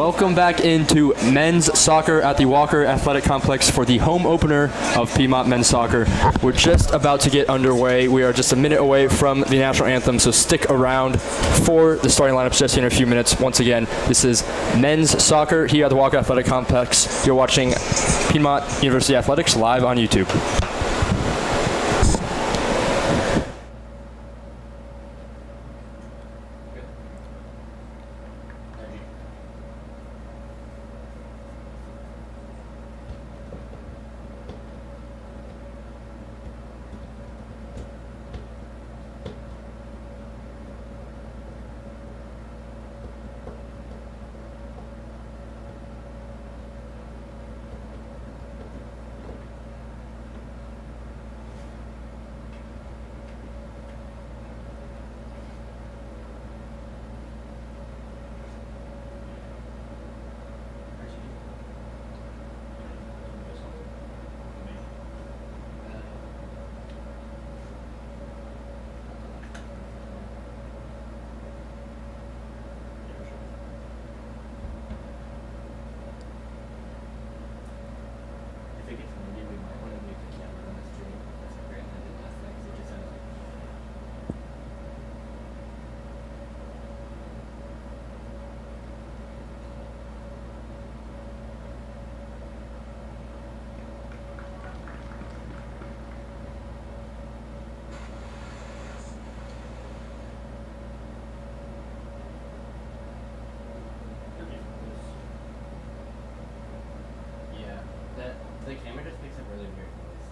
Welcome back into men's soccer at the Walker Athletic Complex for the home opener of Piedmont men's soccer. We're just about to get underway. We are just a minute away from the national anthem, so stick around for the starting lineups just in a few minutes. Once again, this is men's soccer here at the Walker Athletic Complex. You're watching Piedmont University Athletics live on YouTube. The camera just makes a really weird noise.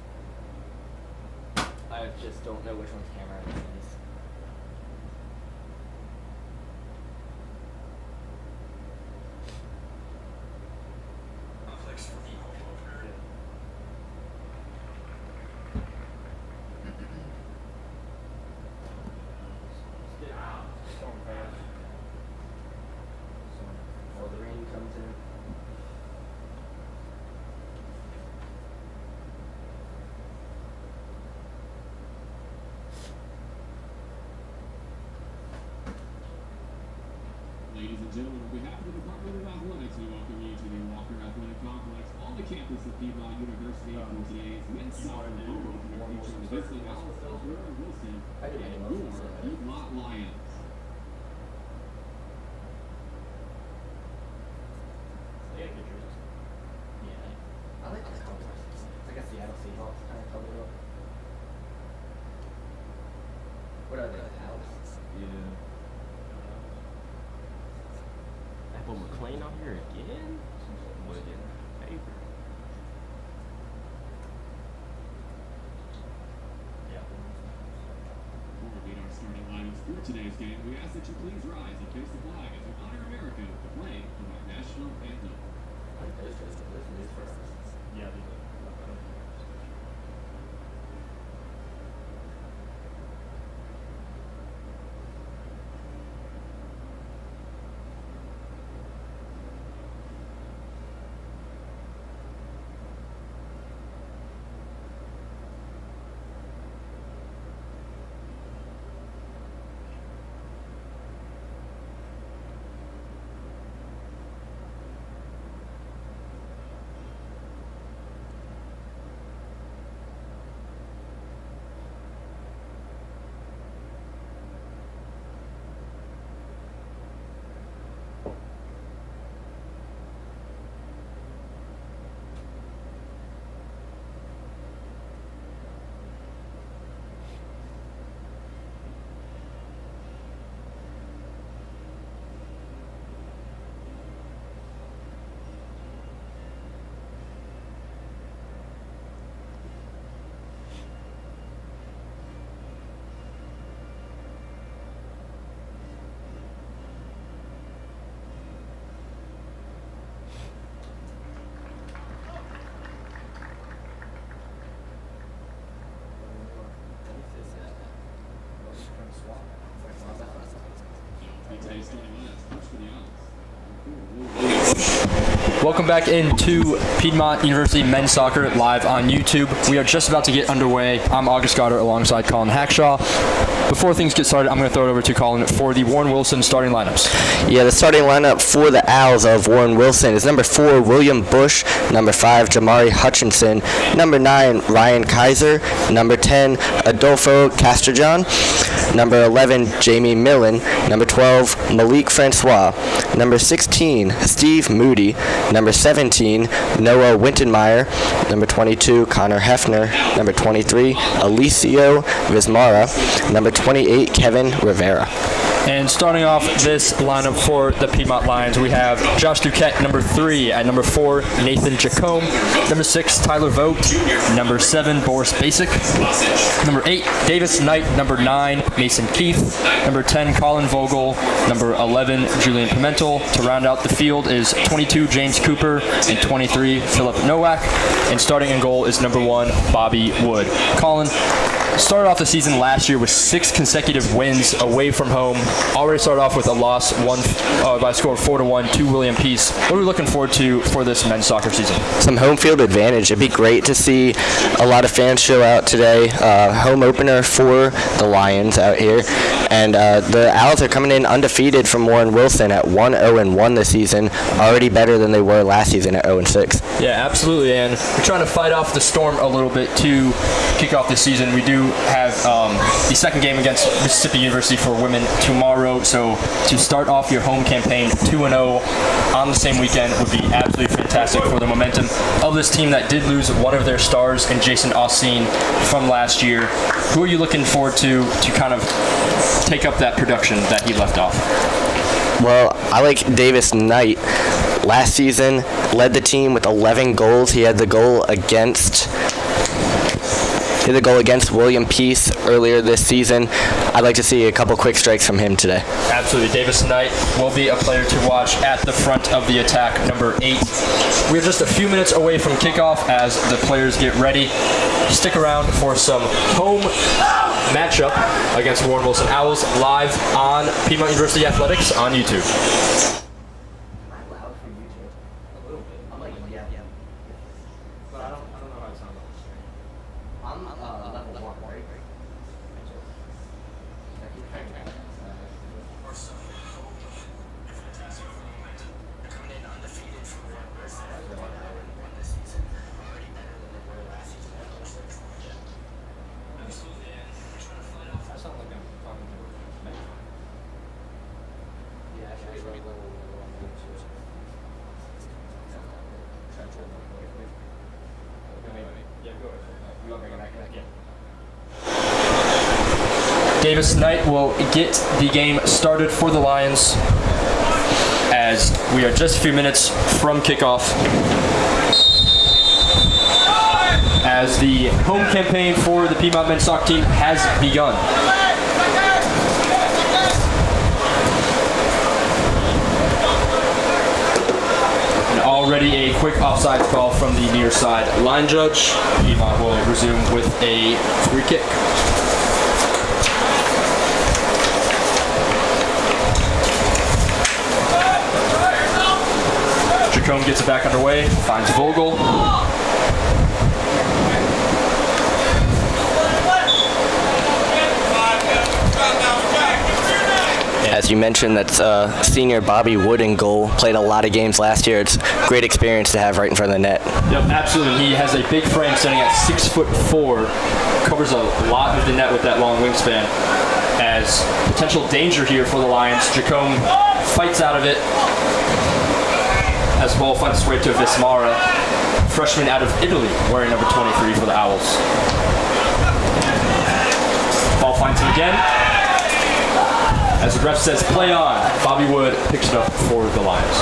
I just don't know which one's camera this is. Complex for the home opener. While the rain comes in. Ladies and gentlemen, on behalf of the Department of Athletics, we welcome you to the Walker Athletic Complex on the campus of Piedmont University for today's men's soccer home opener featuring Vincent Alistair Wilson and your Piedmont Lions. Yeah, I like this color. It's like a Seattle Seahawks kind of color look. What are they, like houses? Yeah. Apple McLean on here again? Would in favor. Before we meet our starting lineups for today's game, we ask that you please rise and face the flag as we honor America with the playing of our national anthem. I think those news for us. Yeah, they do. Welcome back into Piedmont University Men's Soccer live on YouTube. We are just about to get underway. I'm August Goddard alongside Colin Hackshaw. Before things get started, I'm going to throw it over to Colin for the Warren Wilson starting lineups. Yeah, the starting lineup for the Owls of Warren Wilson is number 4, William Bush, number 5, Jamari Hutchinson, number 9, Ryan Kaiser, number 10, Adolfo Castrillon, number 11, Jamie Millen, number 12, Malik Francois, number 16, Steve Moody, number 17, Noah Wintenmeyer, number 22, Connor Hefner, number 23, Alicio Vismara, number 28, Kevin Rivera. And starting off this lineup for the Piedmont Lions, we have Josh Duquette, number 3. At number 4, Nathan Jacome. Number 6, Tyler Vogt. Number 7, Boris Basic. Number 8, Davis Knight. Number 9, Mason Keith. Number 10, Colin Vogel. Number 11, Julian Pimentel. To round out the field is 22, James Cooper. And 23, Philip Nowak. And starting in goal is number 1, Bobby Wood. Colin started off the season last year with 6 consecutive wins away from home. Already started off with a loss by a score of 4-1 to William Peace. What are we looking forward to for this men's soccer season? Some home field advantage. It'd be great to see a lot of fans show out today. Home opener for the Lions out here. And the Owls are coming in undefeated from Warren Wilson at 1-0-1 this season. Already better than they were last season at 0-6. Yeah, absolutely. And we're trying to fight off the storm a little bit to kick off the season. We do have the second game against Mississippi University for women tomorrow. So to start off your home campaign 2-0 on the same weekend would be absolutely fantastic for the momentum of this team that did lose one of their stars in Jason Austin from last year. Who are you looking forward to kind of take up that production that he left off? Well, I like Davis Knight. Last season, led the team with 11 goals. He had the goal against William Peace earlier this season. I'd like to see a couple quick strikes from him today. Absolutely. Davis Knight will be a player to watch at the front of the attack, number 8. We're just a few minutes away from kickoff as the players get ready. Stick around for some home matchup against Warren Wilson Owls live on Piedmont University Athletics on YouTube. I'm loud for YouTube. A little bit. I'm like, yeah. But I don't know how to sound on the stream. I'm level 1, right? I sound like I'm talking to a man. Yeah, I should be level 1. Davis Knight will get the game started for the Lions as we are just a few minutes from kickoff. As the home campaign for the Piedmont men's soccer team has begun. And already a quick offside call from the near side line judge. Piedmont will resume with a free kick. Jacome gets it back underway, finds Vogel. As you mentioned, that's senior Bobby Wood in goal. Played a lot of games last year. It's a great experience to have right in front of the net. Yep, absolutely. He has a big frame standing at 6'4", covers a lot of the net with that long wingspan. As potential danger here for the Lions, Jacome fights out of it. As the ball finds its way to Vismara, freshman out of Italy, wearing number 23 for the Owls. Ball finds him again. As the ref says, play on, Bobby Wood picks it up for the Lions.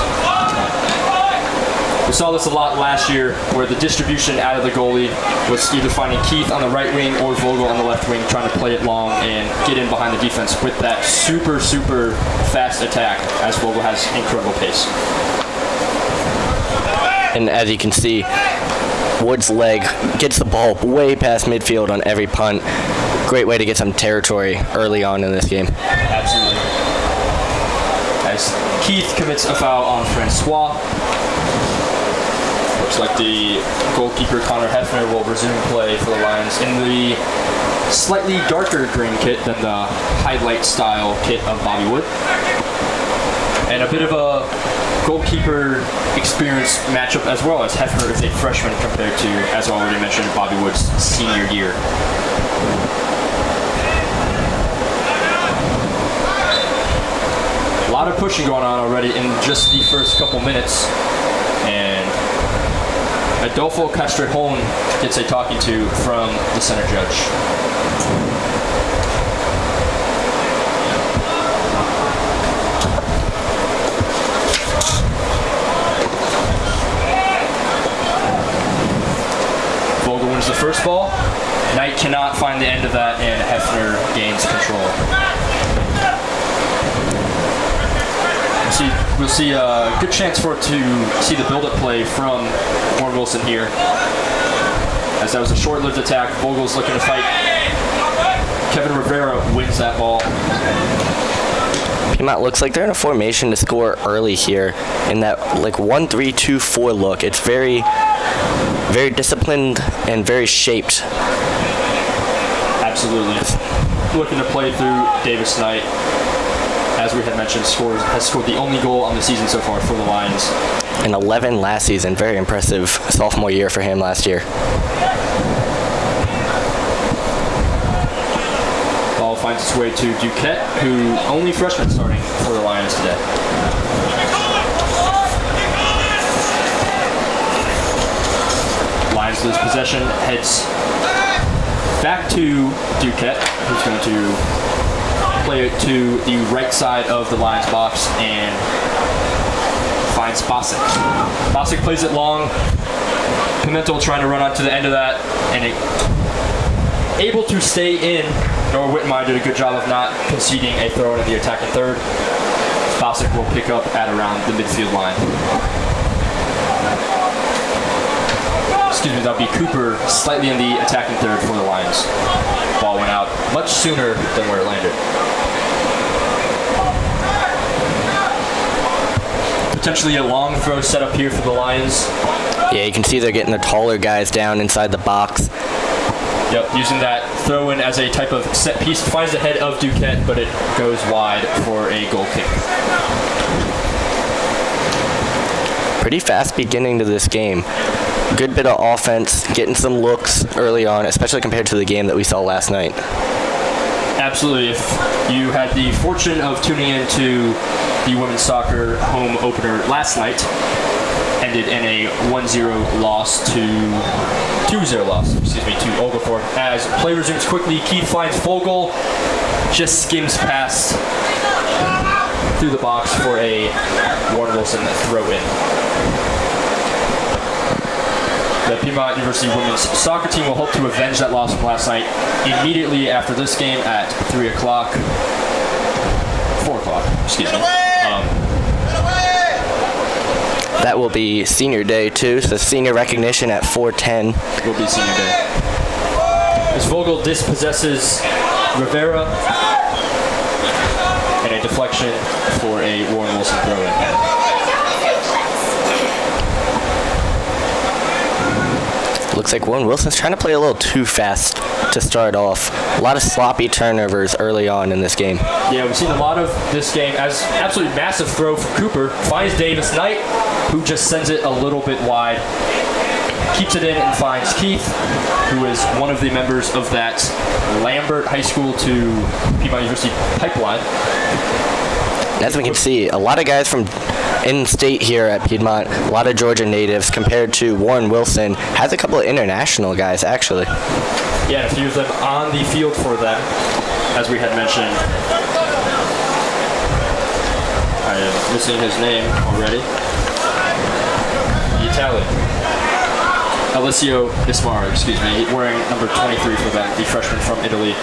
We saw this a lot last year where the distribution out of the goalie was either finding Keith on the right wing or Vogel on the left wing, trying to play it long and get in behind the defense with that super fast attack, as Vogel has incredible pace. And as you can see, Wood's leg gets the ball way past midfield on every punt. Great way to get some territory early on in this game. Absolutely. As Keith commits a foul on Francois. Looks like the goalkeeper Connor Hefner will resume play for the Lions in the slightly darker green kit than the highlight style kit of Bobby Wood. And a bit of a goalkeeper experience matchup as well, as Hefner is a freshman compared to, as already mentioned, Bobby Wood's senior year. A lot of pushing going on already in just the first couple minutes. And Adolfo Castrejon gets a talking to from the center judge. Vogel wins the first ball. Knight cannot find the end of that, and Hefner gains control. We'll see a good chance for it to see the build-up play from Warren Wilson here. As that was a short-lived attack, Vogel's looking to fight. Kevin Rivera wins that ball. Piedmont looks like they're in a formation to score early here in that like 1-3-2-4 look. It's very, very disciplined and very shaped. Absolutely. Looking to play through Davis Knight. As we had mentioned, has scored the only goal on the season so far for the Lions. And 11 last season. Very impressive sophomore year for him last year. Ball finds its way to Duquette, who only freshman starting for the Lions today. Lions lose possession, heads back to Duquette, who's going to play it to the right side of the Lions box and finds Bosick. Bosick plays it long. Pimentel trying to run on to the end of that, and able to stay in. Noah Whitmire did a good job of not conceding a throw in the attacking third. Bosick will pick up at around the midfield line. Excuse me, that'll be Cooper slightly in the attacking third for the Lions. Ball went out much sooner than where it landed. Potentially a long throw set up here for the Lions. Yeah, you can see they're getting the taller guys down inside the box. Yep, using that throw in as a type of set piece. Finds the head of Duquette, but it goes wide for a goal kick. Pretty fast beginning to this game. Good bit of offense, getting some looks early on, especially compared to the game that we saw last night. Absolutely. If you had the fortune of tuning into the women's soccer home opener last night, ended in a 2-0 loss to Oglethorpe. As play resumes quickly, Keith finds Vogel, just skims past through the box for a Warren Wilson throw-in. The Piedmont University women's soccer team will hope to avenge that loss from last night immediately after this game at 4 o'clock, excuse me. That will be senior day too, so senior recognition at 4:10. Will be senior day. As Vogel dispossesses Rivera, and a deflection for a Warren Wilson throw-in. Looks like Warren Wilson's trying to play a little too fast to start off. A lot of sloppy turnovers early on in this game. Yeah, we've seen a lot of this game as absolutely massive throw from Cooper. Finds Davis Knight, who just sends it a little bit wide. Keeps it in and finds Keith, who is one of the members of that Lambert High School to Piedmont University pipeline. As we can see, a lot of guys from in-state here at Piedmont, a lot of Georgia natives compared to Warren Wilson. Has a couple of international guys, actually. Yeah, and a few of them on the field for them, as we had mentioned. I am missing his name already. The Italian. Alessio Ismar, excuse me, wearing number 23 for them, the freshman from Italy.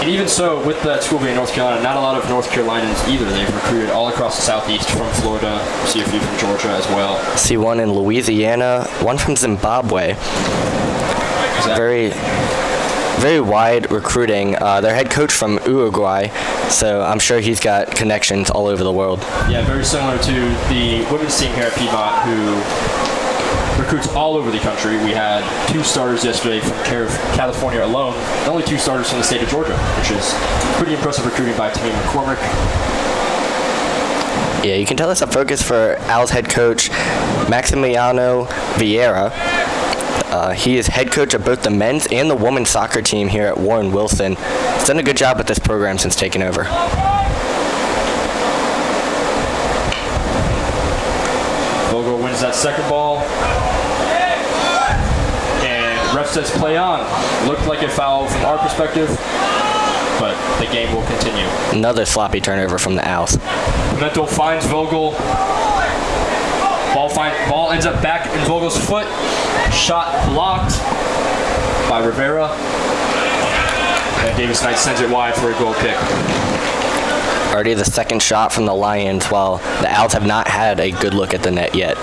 And even so, with that school being North Carolina, not a lot of North Carolinians either. They've recruited all across the Southeast from Florida. See a few from Georgia as well. See one in Louisiana, one from Zimbabwe. Exactly. very wide recruiting. Their head coach from Uruguay, so I'm sure he's got connections all over the world. Yeah, very similar to the women's team here at Piedmont, who recruits all over the country. We had 2 starters yesterday from California alone, and only 2 starters from the state of Georgia, which is pretty impressive recruiting by Tammy McCormick. Yeah, you can tell it's a focus for Al's head coach, Maximiliano Vieira. He is head coach of both the men's and the women's soccer team here at Warren Wilson. He's done a good job with this program since taking over. Vogel wins that second ball. And ref says play on. Looked like a foul from our perspective, but the game will continue. Another sloppy turnover from the Owls. Pimentel finds Vogel. Ball ends up back in Vogel's foot. Shot blocked by Rivera. And Davis Knight sends it wide for a goal kick. Already the second shot from the Lions, while the Owls have not had a good look at the net yet.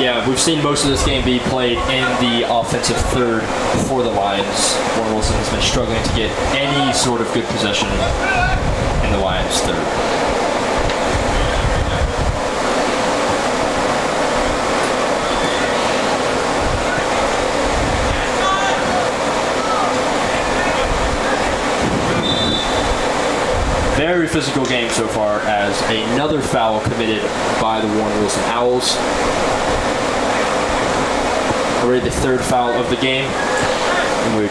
Yeah, we've seen most of this game be played in the offensive third for the Lions. Warren Wilson has been struggling to get any sort of good possession in the Lions' third. Very physical game so far, as another foul committed by the Warren Wilson Owls. Already the third foul of the game. And we're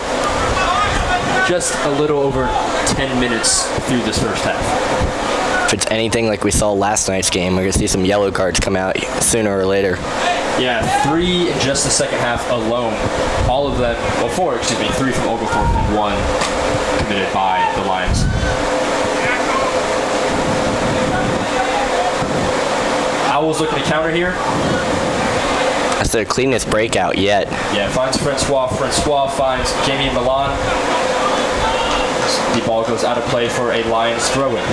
just a little over 10 minutes through this first half. If it's anything like we saw last night's game, we're going to see some yellow cards come out sooner or later. Yeah, 3 in just the second half alone. All of them, well, 4, 3 from Oglethorpe and 1 committed by the Lions. Owls looking to counter here. That's their cleanest breakout yet. Yeah, finds Francois. Francois finds Jamie Milan. The ball goes out of play for a Lions throw-in.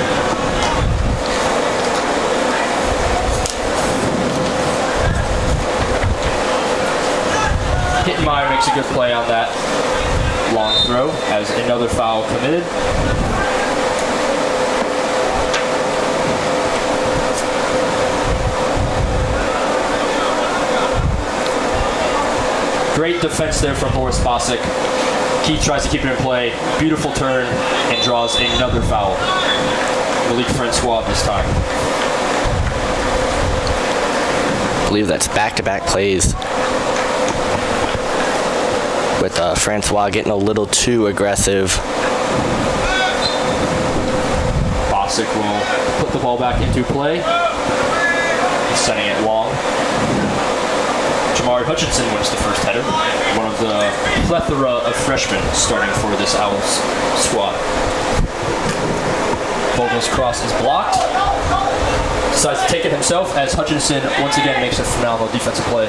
Hittenmeyer makes a good play on that long throw as another foul committed. Great defense there from Boris Bosick. Keith tries to keep it in play. Beautiful turn and draws another foul. Malik Francois this time. I believe that's back-to-back plays. With Francois getting a little too aggressive. Bosick will put the ball back into play. He's sending it long. Jamari Hutchinson wins the first header. One of the plethora of freshmen starting for this Owls squad. Vogel's cross is blocked. Decides to take it himself as Hutchinson once again makes a phenomenal defensive play.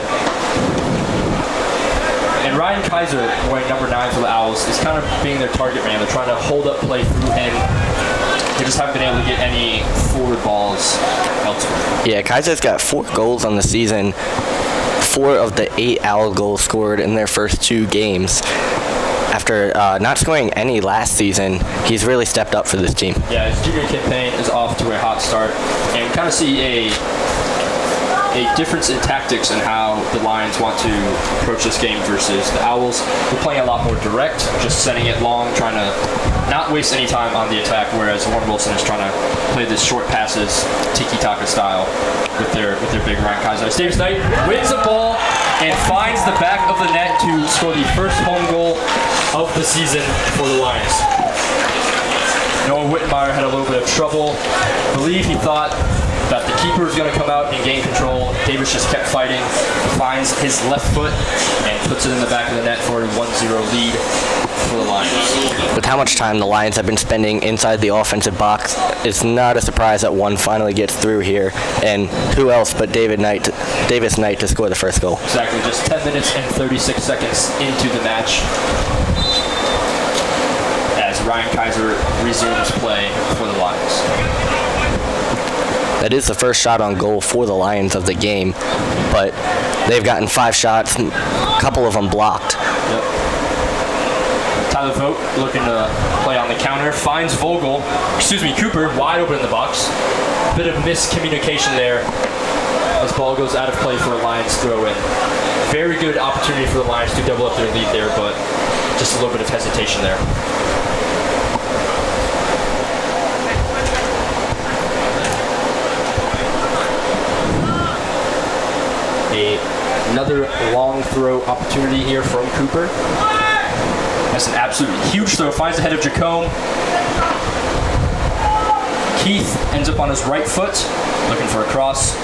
And Ryan Kaiser, wearing number 9 for the Owls, is kind of being their target man. They're trying to hold up play through, and they just haven't been able to get any forward balls elsewhere. Yeah, Kaiser's got 4 goals on the season. 4 of the 8 Owl goals scored in their first 2 games. After not scoring any last season, he's really stepped up for this team. Yeah, his junior campaign is off to a hot start, and we kind of see a difference in tactics and how the Lions want to approach this game versus the Owls. We're playing a lot more direct, just sending it long, trying to not waste any time on the attack, whereas Warren Wilson is trying to play this short passes, tiki-taka style with their big Ryan Kaiser. Davis Knight wins the ball and finds the back of the net to score the first home goal of the season for the Lions. Noah Wittenmeyer had a little bit of trouble. I believe he thought that the keeper was going to come out and gain control. Davis just kept fighting, finds his left foot, and puts it in the back of the net for a 1-0 lead for the Lions. With how much time the Lions have been spending inside the offensive box, it's not a surprise that one finally gets through here. And who else but Davis Knight to score the first goal. Exactly, just 10 minutes and 36 seconds into the match as Ryan Kaiser resumes play for the Lions. That is the first shot on goal for the Lions of the game, but they've gotten 5 shots, a couple of them blocked. Yep. Tyler Vogt looking to play on the counter. Finds Cooper wide open in the box. Bit of miscommunication there as ball goes out of play for a Lions throw in. Very good opportunity for the Lions to double up their lead there, but just a little bit of hesitation there. Another long throw opportunity here from Cooper. That's an absolute huge throw. Finds the head of Jacome. Keith ends up on his right foot, looking for a cross.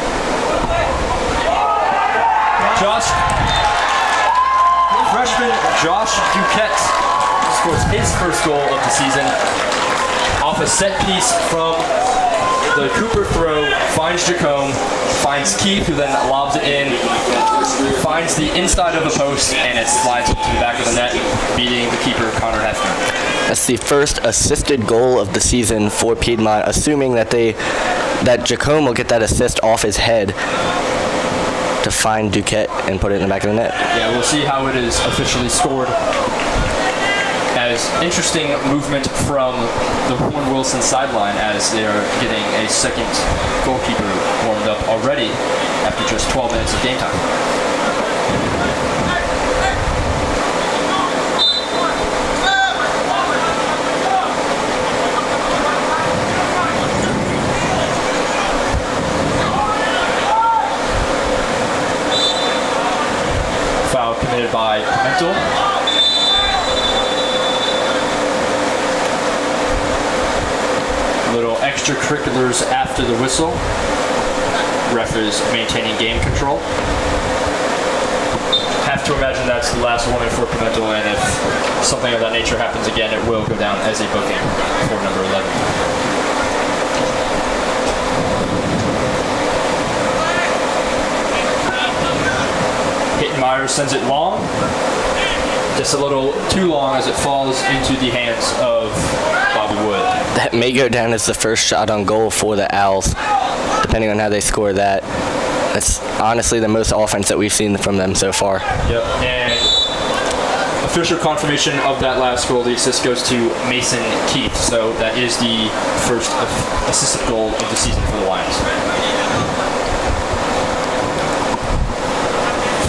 Freshman Josh Duquette scores his first goal of the season off a set piece from the Cooper throw. Finds Jacome, finds Keith, who then lobs it in, finds the inside of the post, and it slides into the back of the net, beating the keeper, Connor Hefner. That's the first assisted goal of the season for Piedmont, assuming that Jacome will get that assist off his head to find Duquette and put it in the back of the net. Yeah, we'll see how it is officially scored. As interesting movement from the Warren Wilson sideline as they are getting a second goalkeeper warmed up already after just 12 minutes of game time. Foul committed by Pimentel. Little extracurriculars after the whistle. Ref is maintaining game control. Have to imagine that's the last warning for Pimentel, and if something of that nature happens again, it will go down as a booking for number 11. Hittenmeyer sends it long. Just a little too long as it falls into the hands of Bobby Wood. That may go down as the first shot on goal for the Owls, depending on how they score that. That's honestly the most offense that we've seen from them so far. Yep, and official confirmation of that last goal, the assist goes to Mason Keith, so that is the first assisted goal of the season for the Lions.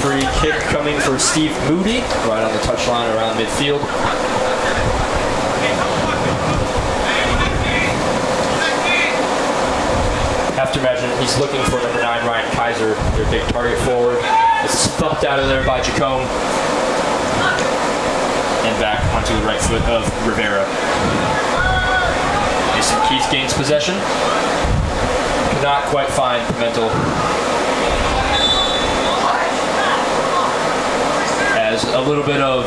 Free kick coming for Steve Moody, right on the touchline around midfield. Have to imagine he's looking for number 9, Ryan Kaiser, their big target forward. It's thumped out of there by Jacome. And back onto the right foot of Rivera. Mason Keith gains possession. Could not quite find Pimentel. As a little bit of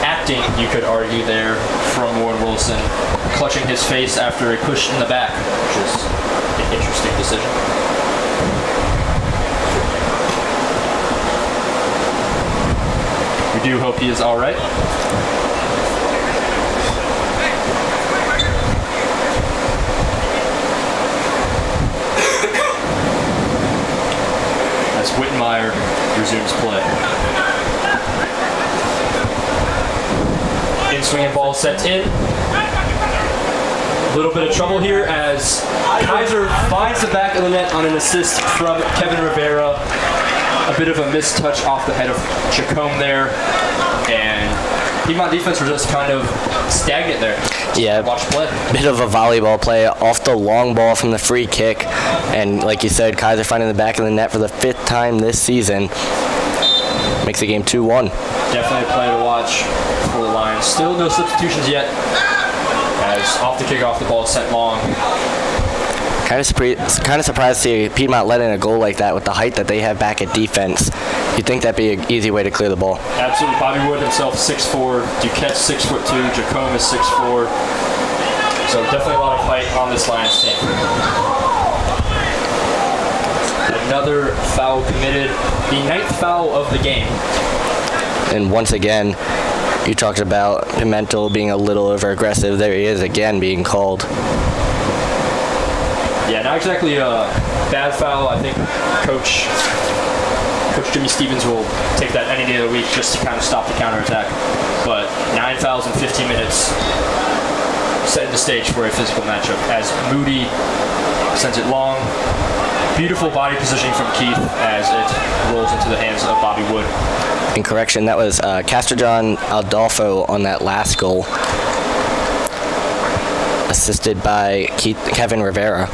acting, you could argue there, from Warren Wilson, clutching his face after a push in the back, which is an interesting decision. We do hope he is all right. As Whittenmeyer resumes play. In-swinging ball sent in. A little bit of trouble here as Kaiser finds the back of the net on an assist from Kevin Rivera. A bit of a mistouch off the head of Jacome there. And Piedmont defense were just kind of stagnant there. Yeah, watch play. Bit of a volleyball play off the long ball from the free kick. And like you said, Kaiser finding the back of the net for the 5th time this season. Makes the game 2-1. Definitely a play to watch for the Lions. Still no substitutions yet. As off the kickoff, the ball is sent long. Kind of surprised to see Piedmont let in a goal like that with the height that they have back at defense. You'd think that'd be an easy way to clear the ball. Absolutely. Bobby Wood himself 6'4", Duquette 6'2", Jacome is 6'4". So definitely a lot of height on this Lions team. Another foul committed, the 9th foul of the game. And once again, you talked about Pimentel being a little over-aggressive. There he is again being called. Yeah, not exactly a bad foul. I think Coach Coach Jimmy Stevens will take that any day of the week just to kind of stop the counterattack. But 9 fouls in 15 minutes, setting the stage for a physical matchup as Moody sends it long. Beautiful body positioning from Keith as it rolls into the hands of Bobby Wood. In correction, that was Castrillon Aldolfo on that last goal, assisted by Kevin Rivera.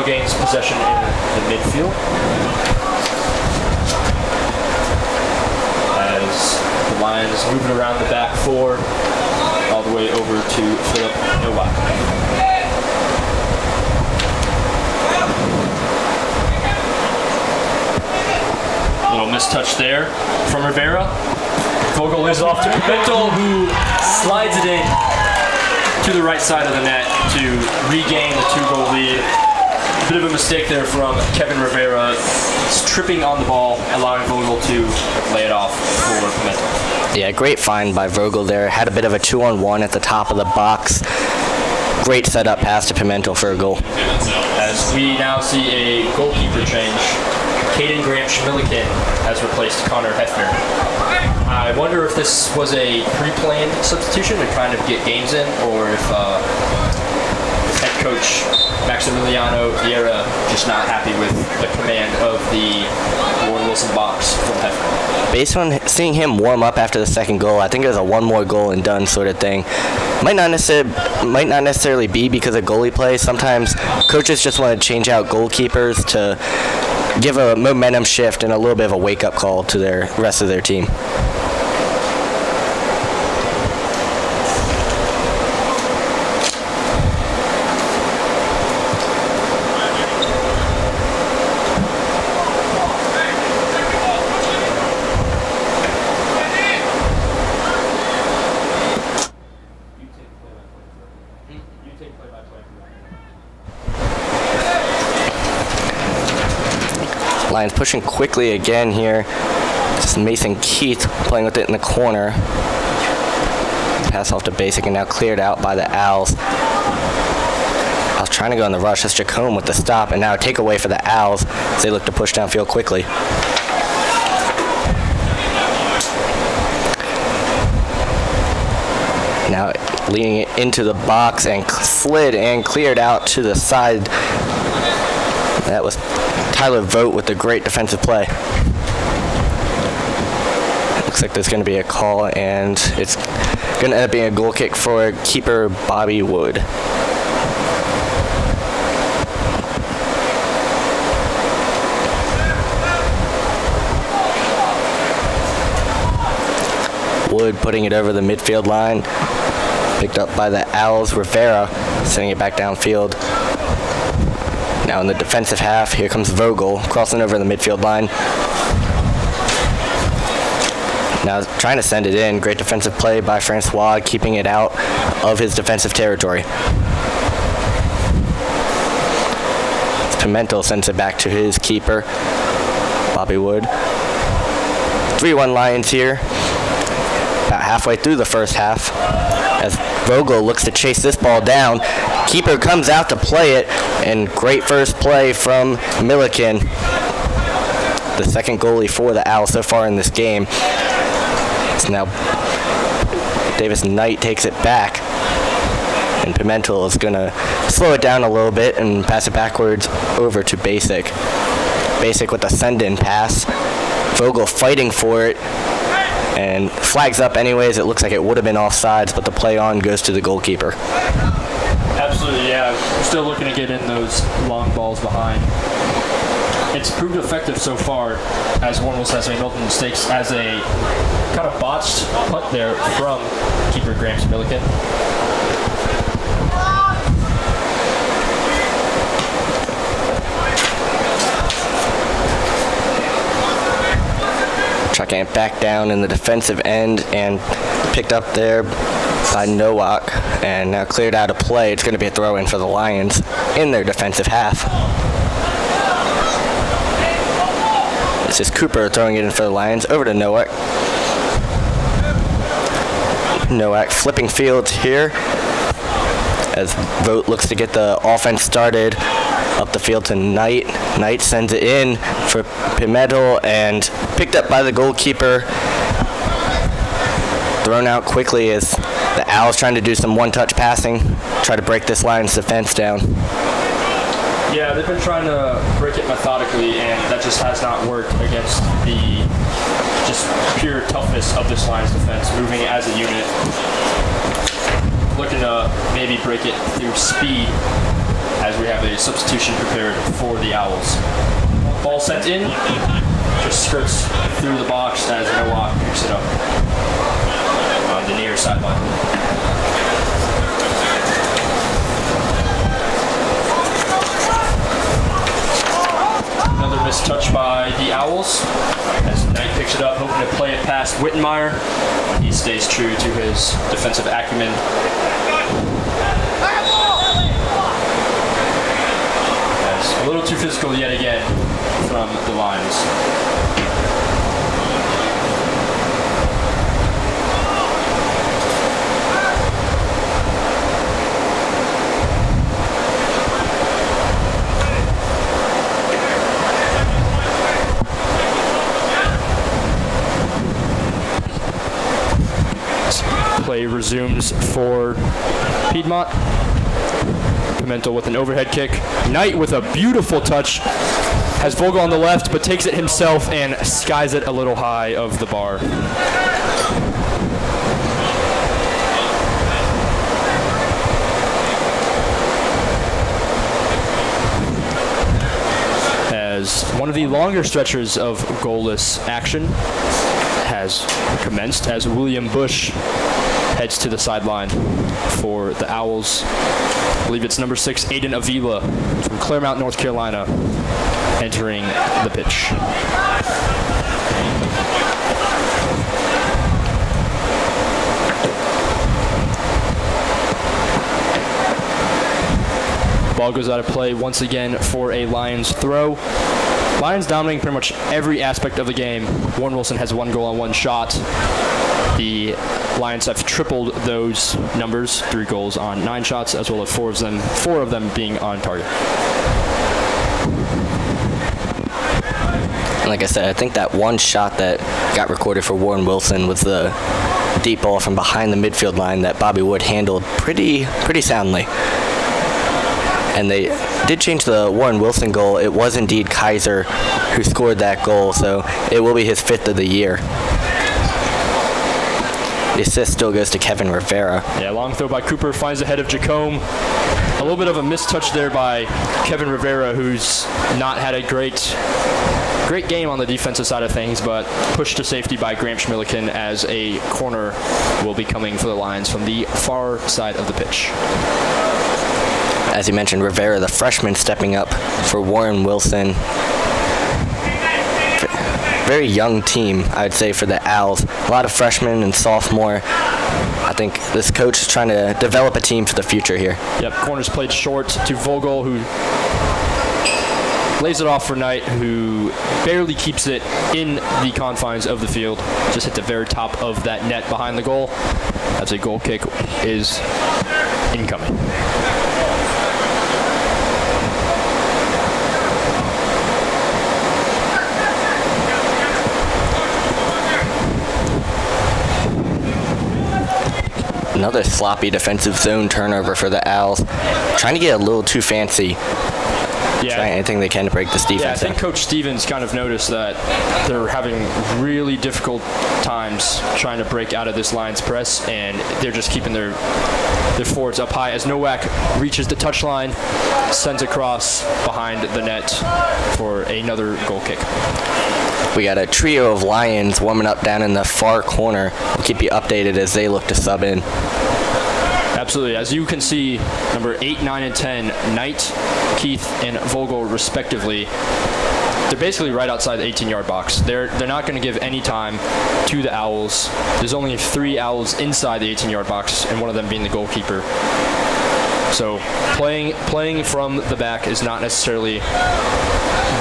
Piedmont gains possession in the midfield as the Lions moving around the back four all the way over to Philip Nowak. Little mistouch there from Rivera. Vogel leaves it off to Pimentel, who slides it in to the right side of the net to regain the 2-goal lead. A bit of a mistake there from Kevin Rivera. He's tripping on the ball, allowing Vogel to lay it off for Pimentel. Yeah, great find by Vogel there. Had a bit of a 2-on-1 at the top of the box. Great setup pass to Pimentel for a goal. As we now see a goalkeeper change, Caden Graham-Schmillikin has replaced Connor Hefner. I wonder if this was a pre-planned substitution to kind of get games in, or if head coach Maximiliano Vieira just not happy with the command of the Warren Wilson box from Hefner. Based on seeing him warm up after the second goal, I think it was a one more goal and done sort of thing. Might not necessarily be because of goalie play. Sometimes coaches just want to change out goalkeepers to give a momentum shift and a little bit of a wake-up call to their rest of their team. Lions pushing quickly again here. Just Mason Keith playing with it in the corner. Pass off to Basic and now cleared out by the Owls. I was trying to go in the rush. That's Jacome with the stop, and now a takeaway for the Owls as they look to push downfield quickly. Now leading it into the box and slid and cleared out to the side. That was Tyler Vogt with a great defensive play. Looks like there's going to be a call, and it's going to end up being a goal kick for keeper Bobby Wood. Wood putting it over the midfield line. Picked up by the Owls. Rivera sending it back downfield. Now in the defensive half, here comes Vogel crossing over the midfield line. Now trying to send it in. Great defensive play by Francois, keeping it out of his defensive territory. Pimentel sends it back to his keeper, Bobby Wood. 3-1 Lions here. About halfway through the first half, as Vogel looks to chase this ball down. Keeper comes out to play it, and great first play from Milliken, the second goalie for the Owls so far in this game. So now Davis Knight takes it back, and Pimentel is going to slow it down a little bit and pass it backwards over to Basic. Basic with a send-in pass. Vogel fighting for it, and flags up anyways. It looks like it would have been offsides, but the play on goes to the goalkeeper. Absolutely, yeah. We're still looking to get in those long balls behind. It's proved effective so far, as Warren Wilson has made multiple mistakes, as a kind of botched punt there from keeper Graham-Milliken. Chucking it back down in the defensive end and picked up there by Nowak, and now cleared out of play. It's going to be a throw-in for the Lions in their defensive half. This is Cooper throwing it in for the Lions. Over to Nowak. Nowak flipping fields here as Vogt looks to get the offense started. Up the field to Knight. Knight sends it in for Pimentel and picked up by the goalkeeper. Thrown out quickly as the Owls trying to do some one-touch passing, try to break this Lions defense down. Yeah, they've been trying to break it methodically, and that just has not worked against the just pure toughness of this Lions defense, moving as a unit. Looking to maybe break it through speed as we have a substitution prepared for the Owls. Ball sent in, just skirts through the box as Nowak picks it up on the near sideline. Another missed touch by the Owls as Knight picks it up, hoping to play it past Wittenmeyer. He stays true to his defensive acumen. A little too physical yet again from the Lions. Play resumes for Piedmont. Pimentel with an overhead kick. Knight with a beautiful touch. Has Vogel on the left, but takes it himself and skies it a little high of the bar. As one of the longer stretches of goalless action has commenced as William Bush heads to the sideline for the Owls. I believe it's number 6, Aiden Avila from Claremont, North Carolina, entering the pitch. Ball goes out of play once again for a Lions throw. Lions dominating pretty much every aspect of the game. Warren Wilson has 1 goal on 1 shot. The Lions have tripled those numbers, 3 goals on 9 shots, as well as 4 of them being on target. Like I said, I think that one shot that got recorded for Warren Wilson was the deep ball from behind the midfield line that Bobby Wood handled pretty soundly. And they did change the Warren Wilson goal. It was indeed Kaiser who scored that goal, so it will be his 5th of the year. The assist still goes to Kevin Rivera. Yeah, long throw by Cooper, finds the head of Jacome. A little bit of a missed touch there by Kevin Rivera, who's not had a great game on the defensive side of things, but pushed to safety by Graham Schmilliken as a corner will be coming for the Lions from the far side of the pitch. As you mentioned, Rivera, the freshman, stepping up for Warren Wilson. Very young team, I'd say, for the Owls. A lot of freshmen and sophomore. I think this coach is trying to develop a team for the future here. Yep, corners played short to Vogel, who lays it off for Knight, who barely keeps it in the confines of the field. Just hit the very top of that net behind the goal as a goal kick is incoming. Another sloppy defensive zone turnover for the Owls. Trying to get a little too fancy. Yeah. Trying anything they can to break this defense. Yeah, I think Coach Stevens kind of noticed that they're having really difficult times trying to break out of this Lions press, and they're just keeping their forwards up high as Nowak reaches the touchline, sends across behind the net for another goal kick. We got a trio of Lions warming up down in the far corner. We'll keep you updated as they look to sub in. Absolutely. As you can see, number 8, 9, and 10, Knight, Keith, and Vogel, respectively, they're basically right outside the 18-yard box. They're not going to give any time to the Owls. There's only 3 Owls inside the 18-yard box, and one of them being the goalkeeper. So playing from the back is not necessarily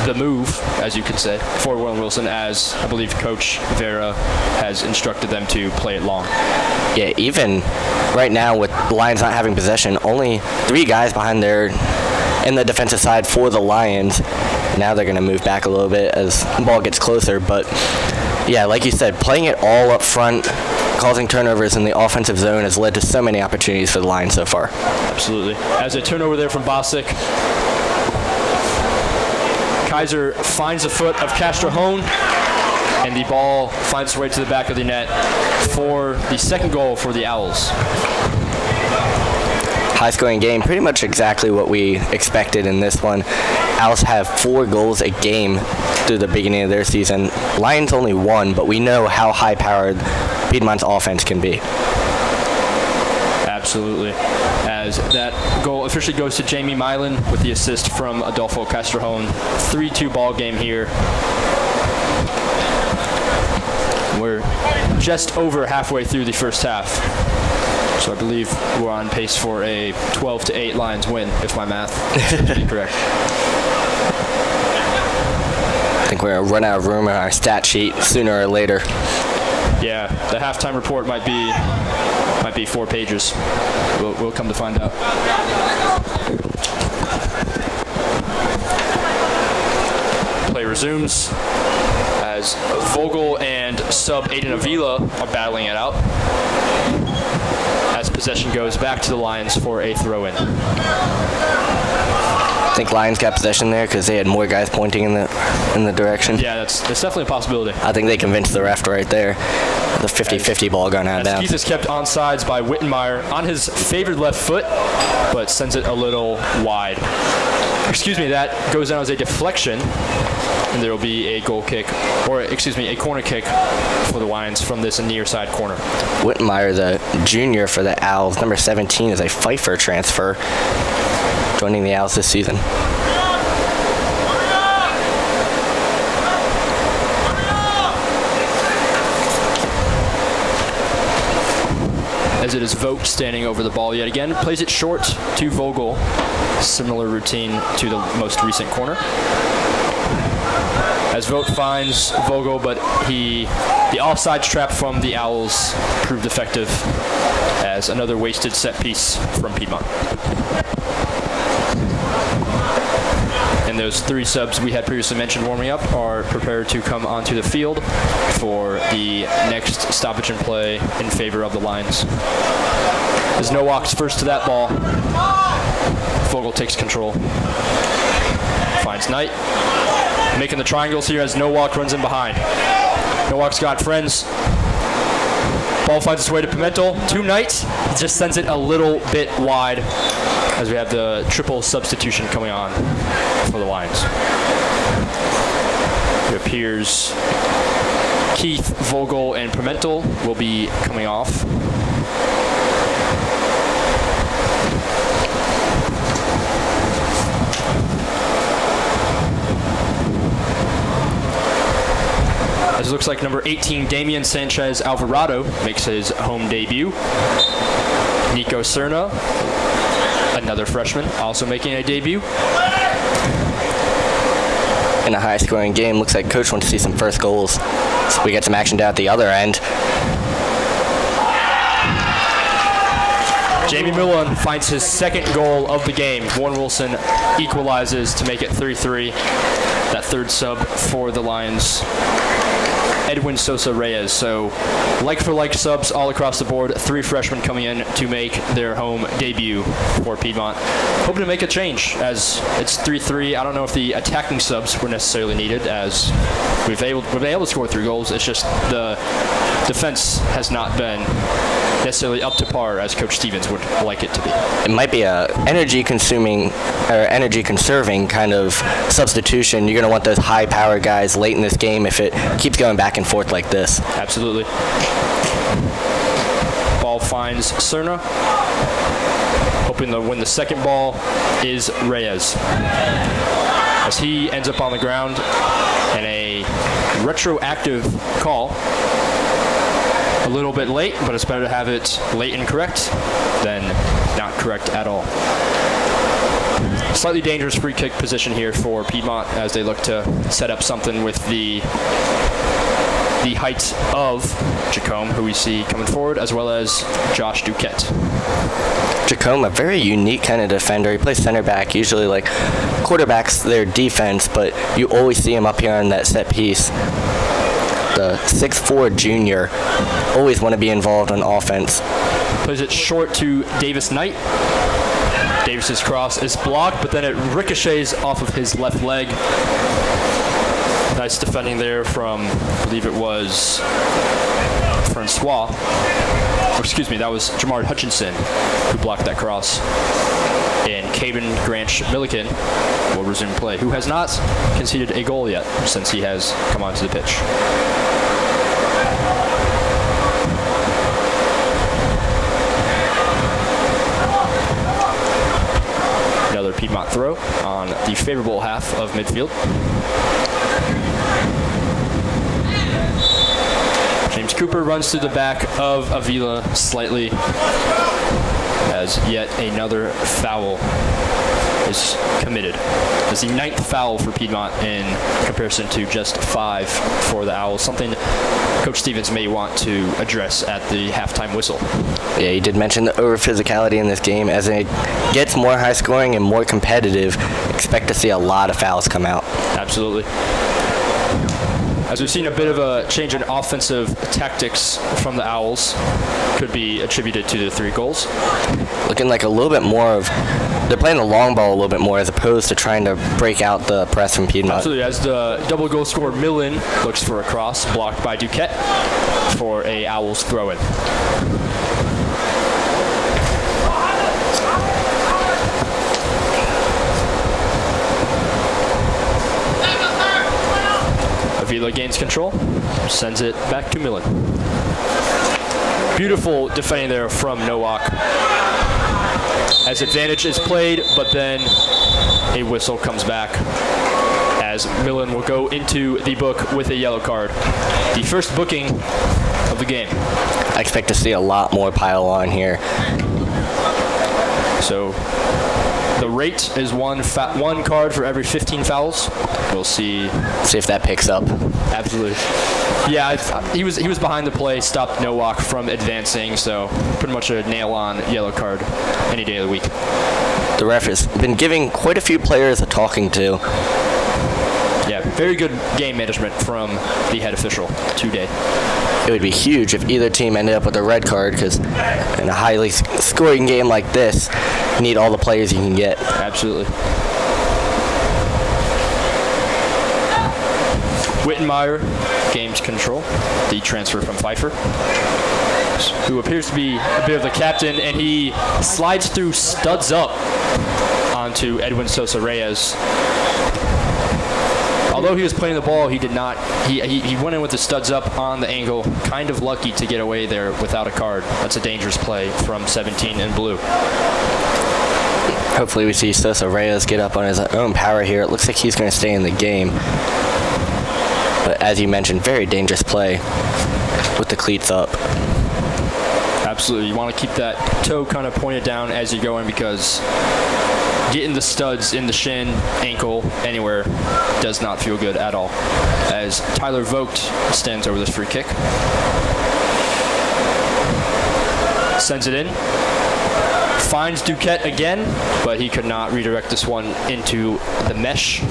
the move, as you could say, for Warren Wilson, as I believe Coach Vera has instructed them to play it long. Yeah, even right now with the Lions not having possession, only 3 guys behind their in the defensive side for the Lions. Now they're going to move back a little bit as the ball gets closer. But, yeah, like you said, playing it all up front, causing turnovers in the offensive zone has led to so many opportunities for the Lions so far. Absolutely. As a turnover there from Bosick, Kaiser finds the foot of Castrojón, and the ball finds its way to the back of the net for the second goal for the Owls. High-scoring game, pretty much exactly what we expected in this one. Owls have 4 goals a game through the beginning of their season. Lions only 1, but we know how high-powered Piedmont's offense can be. Absolutely. As that goal officially goes to Jamie Milan with the assist from Adolfo Castrojón. 3-2 ball game here. We're just over halfway through the first half. So I believe we're on pace for a 12-8 Lions win, if my math is correct. I think we're going to run out of room on our stat sheet sooner or later. Yeah, the halftime report might be 4 pages. We'll come to find out. Play resumes as Vogel and sub Aiden Avila are battling it out. As possession goes back to the Lions for a throw-in. I think Lions got possession there because they had more guys pointing in the direction. Yeah, that's definitely a possibility. I think they convinced the ref right there. The 50-50 ball going out down. Keith is kept onside by Wittenmeyer on his favored left foot, but sends it a little wide. Excuse me, that goes down as a deflection, and there will be a goal kick, or excuse me, a corner kick for the Lions from this near side corner. Wittenmeyer, the junior for the Owls, number 17, is a Pfeiffer transfer, joining the Owls this season. As it is Vogt standing over the ball yet again, plays it short to Vogel. Similar routine to the most recent corner. As Vogt finds Vogel, but the offside trap from the Owls proved effective as another wasted set piece from Piedmont. And those 3 subs we had previously mentioned warming up are prepared to come onto the field for the next stoppage and play in favor of the Lions. As Nowak's first to that ball, Vogel takes control. Finds Knight. Making the triangles here as Nowak runs in behind. Nowak's got friends. Ball finds its way to Pimentel. To Knight. He just sends it a little bit wide as we have the triple substitution coming on for the Lions. It appears Keith, Vogel, and Pimentel will be coming off. As it looks like number 18, Damian Sanchez Alvarado, makes his home debut. Nico Cerna, another freshman, also making a debut. In a high-scoring game, looks like Coach wants to see some first goals. So we get some action down at the other end. Jamie Millen finds his second goal of the game. Warren Wilson equalizes to make it 3-3. That third sub for the Lions, Edwin Sosa Reyes. So like-for-like subs all across the board. 3 freshmen coming in to make their home debut for Piedmont. Hoping to make a change as it's 3-3. I don't know if the attacking subs were necessarily needed as we've been able to score 3 goals. It's just the defense has not been necessarily up to par as Coach Stevens would like it to be. It might be a energy-conserving kind of substitution. You're going to want those high-power guys late in this game if it keeps going back and forth like this. Absolutely. Ball finds Cerna. Hoping to win the second ball is Reyes. As he ends up on the ground in a retroactive call. A little bit late, but it's better to have it late and correct than not correct at all. Slightly dangerous free kick position here for Piedmont as they look to set up something with the height of Jacome, who we see coming forward, as well as Josh Duquette. Jacome, a very unique kind of defender. He plays center back. Usually, like, quarterback's their defense, but you always see him up here on that set piece. The 6'4" junior, always want to be involved on offense. Plays it short to Davis Knight. Davis's cross is blocked, but then it ricochets off of his left leg. Nice defending there from, I believe it was Francois. Or excuse me, that was Jamar Hutchinson who blocked that cross. And Caden Granch Milliken will resume play, who has not conceded a goal yet since he has come onto the pitch. Another Piedmont throw on the favorable half of midfield. James Cooper runs through the back of Avila slightly as yet another foul is committed. It's the 9th foul for Piedmont in comparison to just 5 for the Owls, something Coach Stevens may want to address at the halftime whistle. Yeah, he did mention the over-physicality in this game. As it gets more high-scoring and more competitive, expect to see a lot of fouls come out. Absolutely. As we've seen a bit of a change in offensive tactics from the Owls, could be attributed to the 3 goals. Looking like a little bit more of, they're playing the long ball a little bit more as opposed to trying to break out the press from Piedmont. Absolutely, as the double goal scorer Millen looks for a cross, blocked by Duquette for a Owls throw-in. Avila gains control, sends it back to Millen. Beautiful defending there from Nowak. As advantage is played, but then a whistle comes back as Millen will go into the book with a yellow card. The first booking of the game. I expect to see a lot more pile on here. So the rate is one card for every 15 fouls. We'll see if that picks up. Absolutely. Yeah, he was behind the play, stopped Nowak from advancing, so pretty much a nail-on yellow card any day of the week. The ref has been giving quite a few players a talking to. Yeah, very good game management from the head official today. It would be huge if either team ended up with a red card, because in a highly scoring game like this, you need all the players you can get. Absolutely. Wittenmeyer gains control, the transfer from Pfeiffer, who appears to be a bit of the captain, and he slides through studs up onto Edwin Sosa Reyes. Although he was playing the ball, he did not. He went in with the studs up on the angle, kind of lucky to get away there without a card. That's a dangerous play from 17 in blue. Hopefully we see Sosa Reyes get up on his own power here. It looks like he's going to stay in the game. But as you mentioned, very dangerous play with the cleats up. Absolutely. You want to keep that toe kind of pointed down as you go in, because getting the studs in the shin, ankle, anywhere does not feel good at all. As Tyler Vogt stands over this free kick. Sends it in. Finds Duquette again, but he could not redirect this one into the mesh,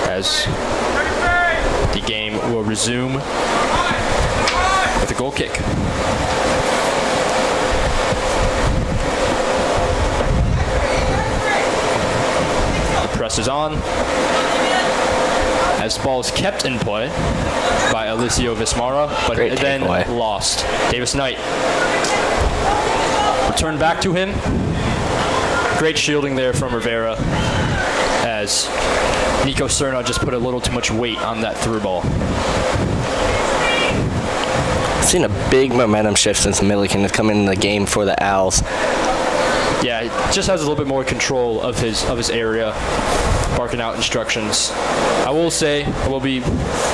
as the game will resume with a goal kick. The press is on as the ball is kept in play by Alicio Vismara, but then lost. Davis Knight. Return back to him. Great shielding there from Rivera, as Nico Cerna just put a little too much weight on that through ball. Seen a big momentum shift since Milliken has come in the game for the Owls. Yeah, he just has a little bit more control of his area, barking out instructions. I will say,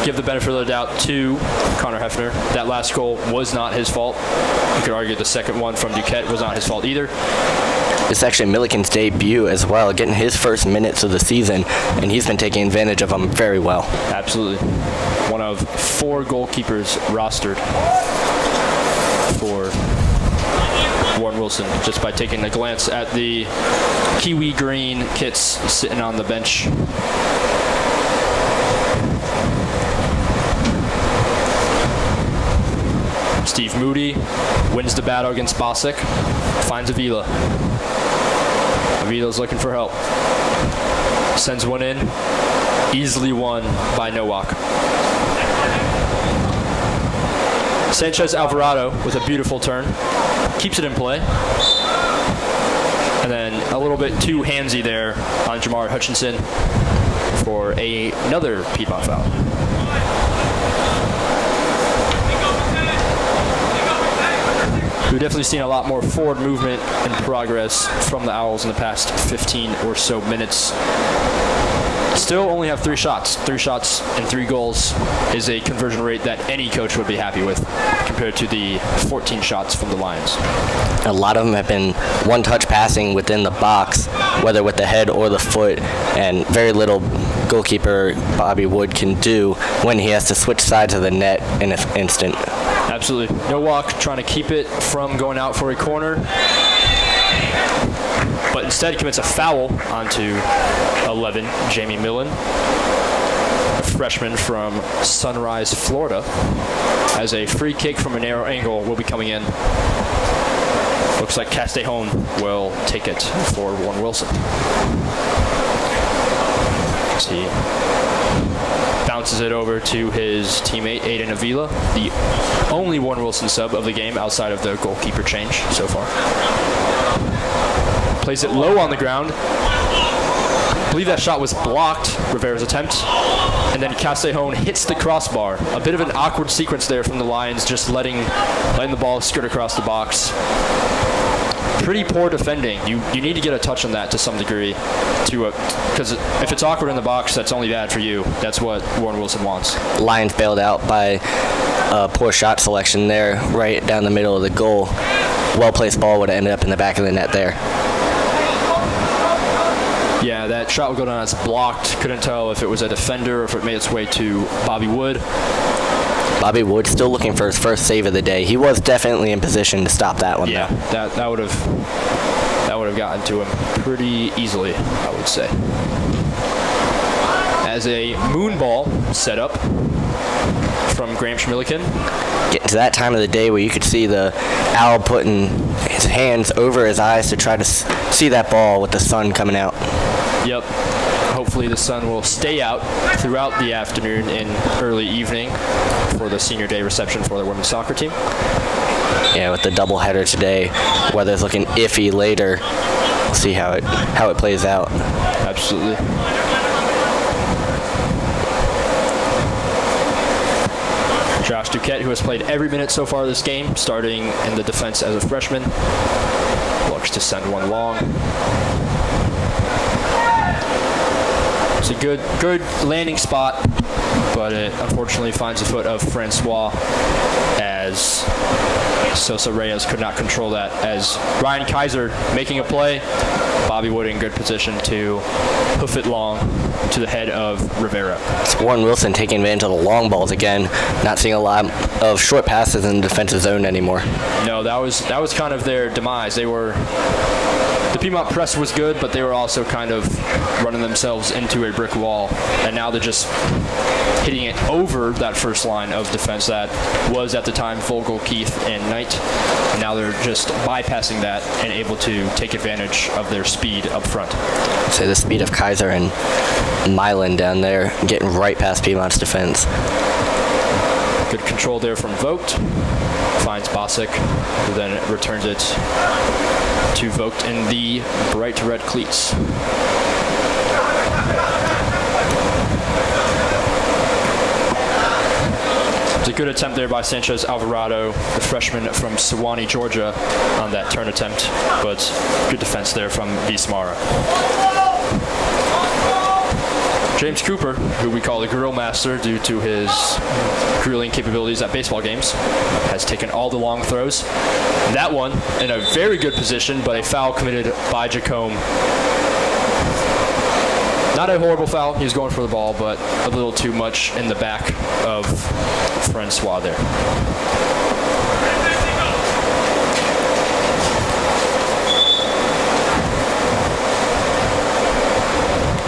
give the benefit of the doubt to Connor Hefner. That last goal was not his fault. You could argue the second one from Duquette was not his fault either. It's actually Milliken's debut as well, getting his first minutes of the season, and he's been taking advantage of them very well. Absolutely. One of 4 goalkeepers rostered for Warren Wilson, just by taking a glance at the Kiwi green kits sitting on the bench. Steve Moody wins the battle against Bosick, finds Avila. Avila's looking for help. Sends one in, easily won by Nowak. Sanchez Alvarado with a beautiful turn, keeps it in play. And then a little bit too handsy there on Jamari Hutchinson for another Piedmont foul. We've definitely seen a lot more forward movement and progress from the Owls in the past 15 or so minutes. Still only have 3 shots. 3 shots and 3 goals is a conversion rate that any coach would be happy with compared to the 14 shots from the Lions. A lot of them have been one-touch passing within the box, whether with the head or the foot, and very little goalkeeper Bobby Wood can do when he has to switch sides of the net in an instant. Absolutely. Nowak trying to keep it from going out for a corner, but instead commits a foul onto 11, Jamie Millen, a freshman from Sunrise, Florida, as a free kick from a narrow angle will be coming in. Looks like Castellon will take it for Warren Wilson. He bounces it over to his teammate Aiden Avila, the only Warren Wilson sub of the game outside of the goalkeeper change so far. Plays it low on the ground. I believe that shot was blocked, Rivera's attempt. And then Castellon hits the crossbar. A bit of an awkward sequence there from the Lions, just letting the ball skirt across the box. Pretty poor defending. You need to get a touch on that to some degree, because if it's awkward in the box, that's only bad for you. That's what Warren Wilson wants. Lions Bailed out by a poor shot selection there, right down the middle of the goal. Well-placed ball would have ended up in the back of the net there. Yeah, that shot would go down as blocked. Couldn't tell if it was a defender or if it made its way to Bobby Wood. Bobby Wood still looking for his first save of the day. He was definitely in position to stop that one. Yeah, that would have gotten to him pretty easily, I would say. As a moon ball set up from Graham Schmilliken. Getting to that time of the day where you could see the Owl putting his hands over his eyes to try to see that ball with the sun coming out. Yep. Hopefully the sun will stay out throughout the afternoon and early evening for the senior day reception for the women's soccer team. Yeah, with the doubleheader today, weather's looking iffy later. We'll see how it plays out. Absolutely. Josh Duquette, who has played every minute so far this game, starting in the defense as a freshman, looks to send one long. It's a good landing spot, but it unfortunately finds the foot of Francois as Sosa Reyes could not control that. As Ryan Kaiser making a play, Bobby Wood in good position to hoof it long to the head of Rivera. It's Warren Wilson taking advantage of the long balls again. Not seeing a lot of short passes in the defensive zone anymore. No, that was kind of their demise. The Piedmont press was good, but they were also kind of running themselves into a brick wall. And now they're just hitting it over that first line of defense that was at the time Vogel, Keith, and Knight. And now they're just bypassing that and able to take advantage of their speed up front. So the speed of Kaiser and Milan down there, getting right past Piedmont's defense. Good control there from Vogt. Finds Bosick, who then returns it to Vogt in the bright red cleats. It's a good attempt there by Sanchez Alvarado, the freshman from Sewanee, Georgia, on that turn attempt, but good defense there from Vismara. James Cooper, who we call the grill master due to his grilling capabilities at baseball games, has taken all the long throws. That one in a very good position, but a foul committed by Jacome. Not a horrible foul. He was going for the ball, but a little too much in the back of Francois there.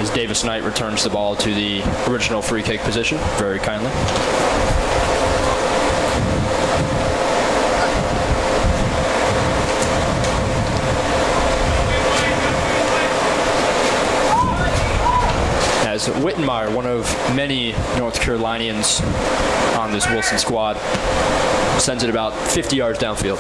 As Davis Knight returns the ball to the original free kick position, very kindly. As Wittenmeyer, one of many North Carolinians on this Wilson squad, sends it about 50 yards downfield.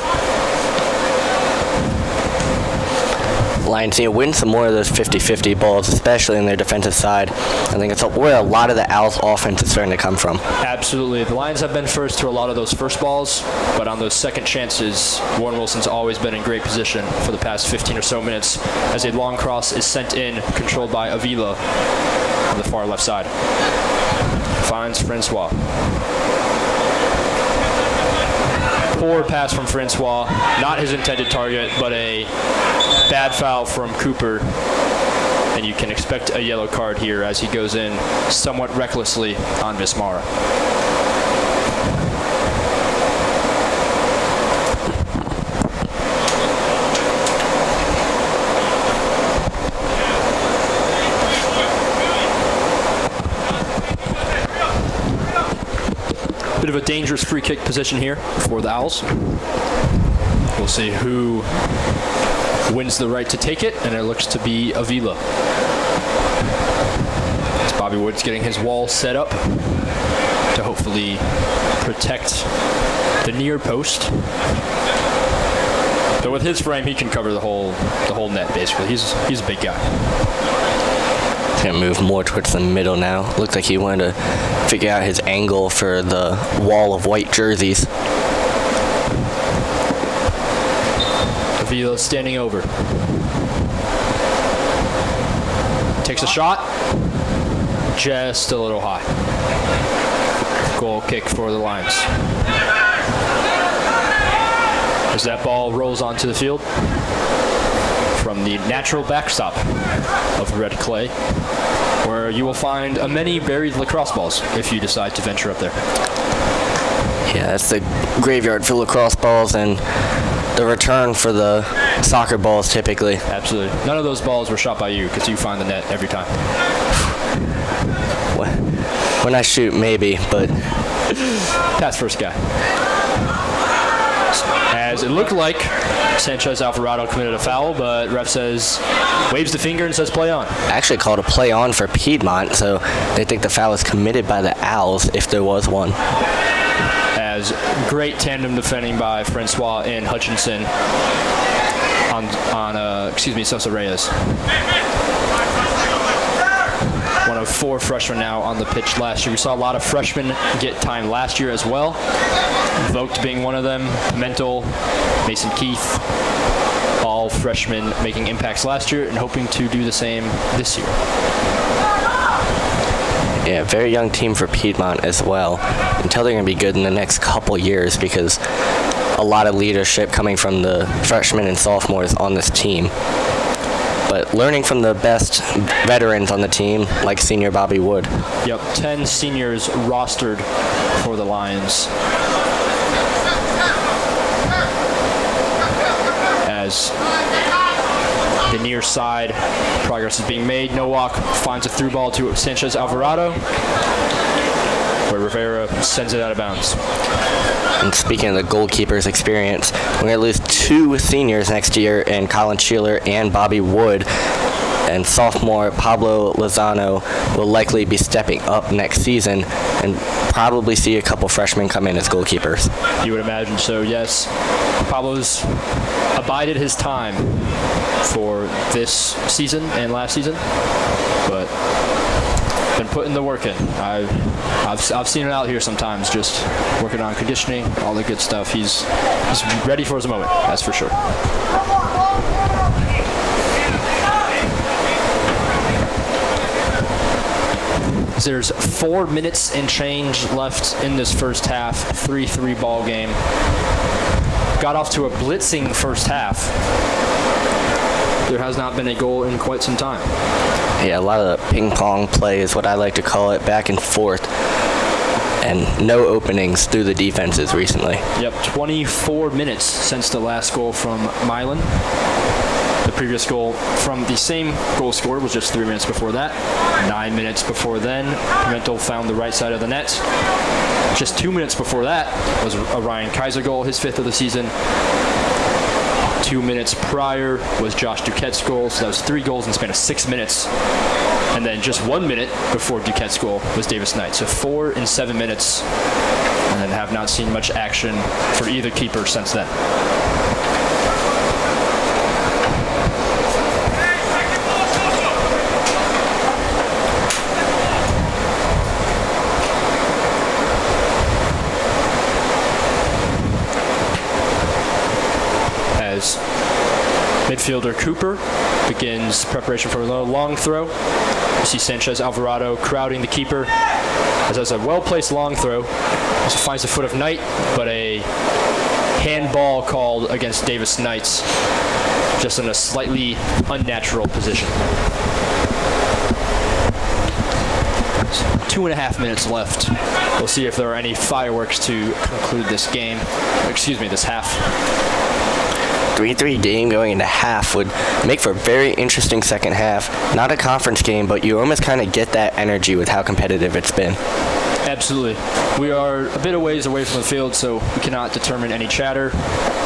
Lions need to win some more of those 50-50 balls, especially in their defensive side. I think it's where a lot of the Owls' offense is starting to come from. Absolutely. The Lions have been first to a lot of those first balls, but on those second chances, Warren Wilson's always been in great position for the past 15 or so minutes as a long cross is sent in, controlled by Avila on the far left side. Finds Francois. Poor pass from Francois. Not his intended target, but a bad foul from Cooper. And you can expect a yellow card here as he goes in somewhat recklessly on Vismara. Bit of a dangerous free kick position here for the Owls. We'll see who wins the right to take it, and it looks to be Avila. As Bobby Wood's getting his wall set up to hopefully protect the near post. But with his frame, he can cover the whole net basically. He's a big guy. He's going to move more towards the middle now. Looks like he wanted to figure out his angle for the wall of white jerseys. Avila standing over. Takes a shot. Just a little high. Goal kick for the Lions. As that ball rolls onto the field from the natural backstop of red clay, where you will find many buried lacrosse balls if you decide to venture up there. Yeah, that's the graveyard for lacrosse balls and the return for the soccer balls typically. Absolutely. None of those balls were shot by you because you find the net every time. When I shoot, maybe, but... Pass first guy. As it looked like Sanchez Alvarado committed a foul, but ref waves the finger and says play on. Actually called a play on for Piedmont, so they think the foul was committed by the Owls if there was one. As great tandem defending by Francois and Hutchinson on Sosa Reyes. One of 4 freshmen now on the pitch last year. We saw a lot of freshmen get time last year as well. Vogt being one of them, Mental, Mason Keith, all freshmen making impacts last year and hoping to do the same this year. Yeah, very young team for Piedmont as well. Until they're going to be good in the next couple years because a lot of leadership coming from the freshmen and sophomores on this team. But learning from the best veterans on the team, like senior Bobby Wood. Yep, 10 seniors rostered for the Lions. As the near side progress is being made, Nowak finds a through ball to Sanchez Alvarado, where Rivera sends it out of bounds. And speaking of the goalkeeper's experience, we're going to lose 2 seniors next year in Colin Sheeler and Bobby Wood. And sophomore Pablo Lozano will likely be stepping up next season and probably see a couple freshmen come in as goalkeepers. You would imagine so, yes. Pablo's abided his time for this season and last season, but been putting the work in. I've seen it out here sometimes, just working on conditioning, all the good stuff. He's ready for his moment, that's for sure. as there's 4 minutes and change left in this first half. 3-3 ball game. Got off to a blitzing first half. There has not been a goal in quite some time. Yeah, a lot of ping pong play is what I like to call it, back and forth. And no openings through the defenses recently. Yep, 24 minutes since the last goal from Milan. The previous goal from the same goal scorer was just 3 minutes before that. 9 minutes before then, Pimentel found the right side of the net. Just 2 minutes before that was a Ryan Kaiser goal, his 5th of the season. 2 minutes prior was Josh Duquette's goal, so that was 3 goals in the span of 6 minutes. And then just 1 minute before Duquette's goal was Davis Knight. So 4 in 7 minutes, and then have not seen much action for either keeper since then. As midfielder Cooper begins preparation for a long throw. You see Sanchez Alvarado crowding the keeper. As that's a well-placed long throw. This finds the foot of Knight, but a handball called against Davis Knights, just in a slightly unnatural position. 2.5 minutes left. We'll see if there are any fireworks to conclude this game. This half. 3-3 game going into half would make for a very interesting second half. Not a conference game, but you almost kind of get that energy with how competitive it's been. Absolutely. We are a bit of ways away from the field, so we cannot determine any chatter.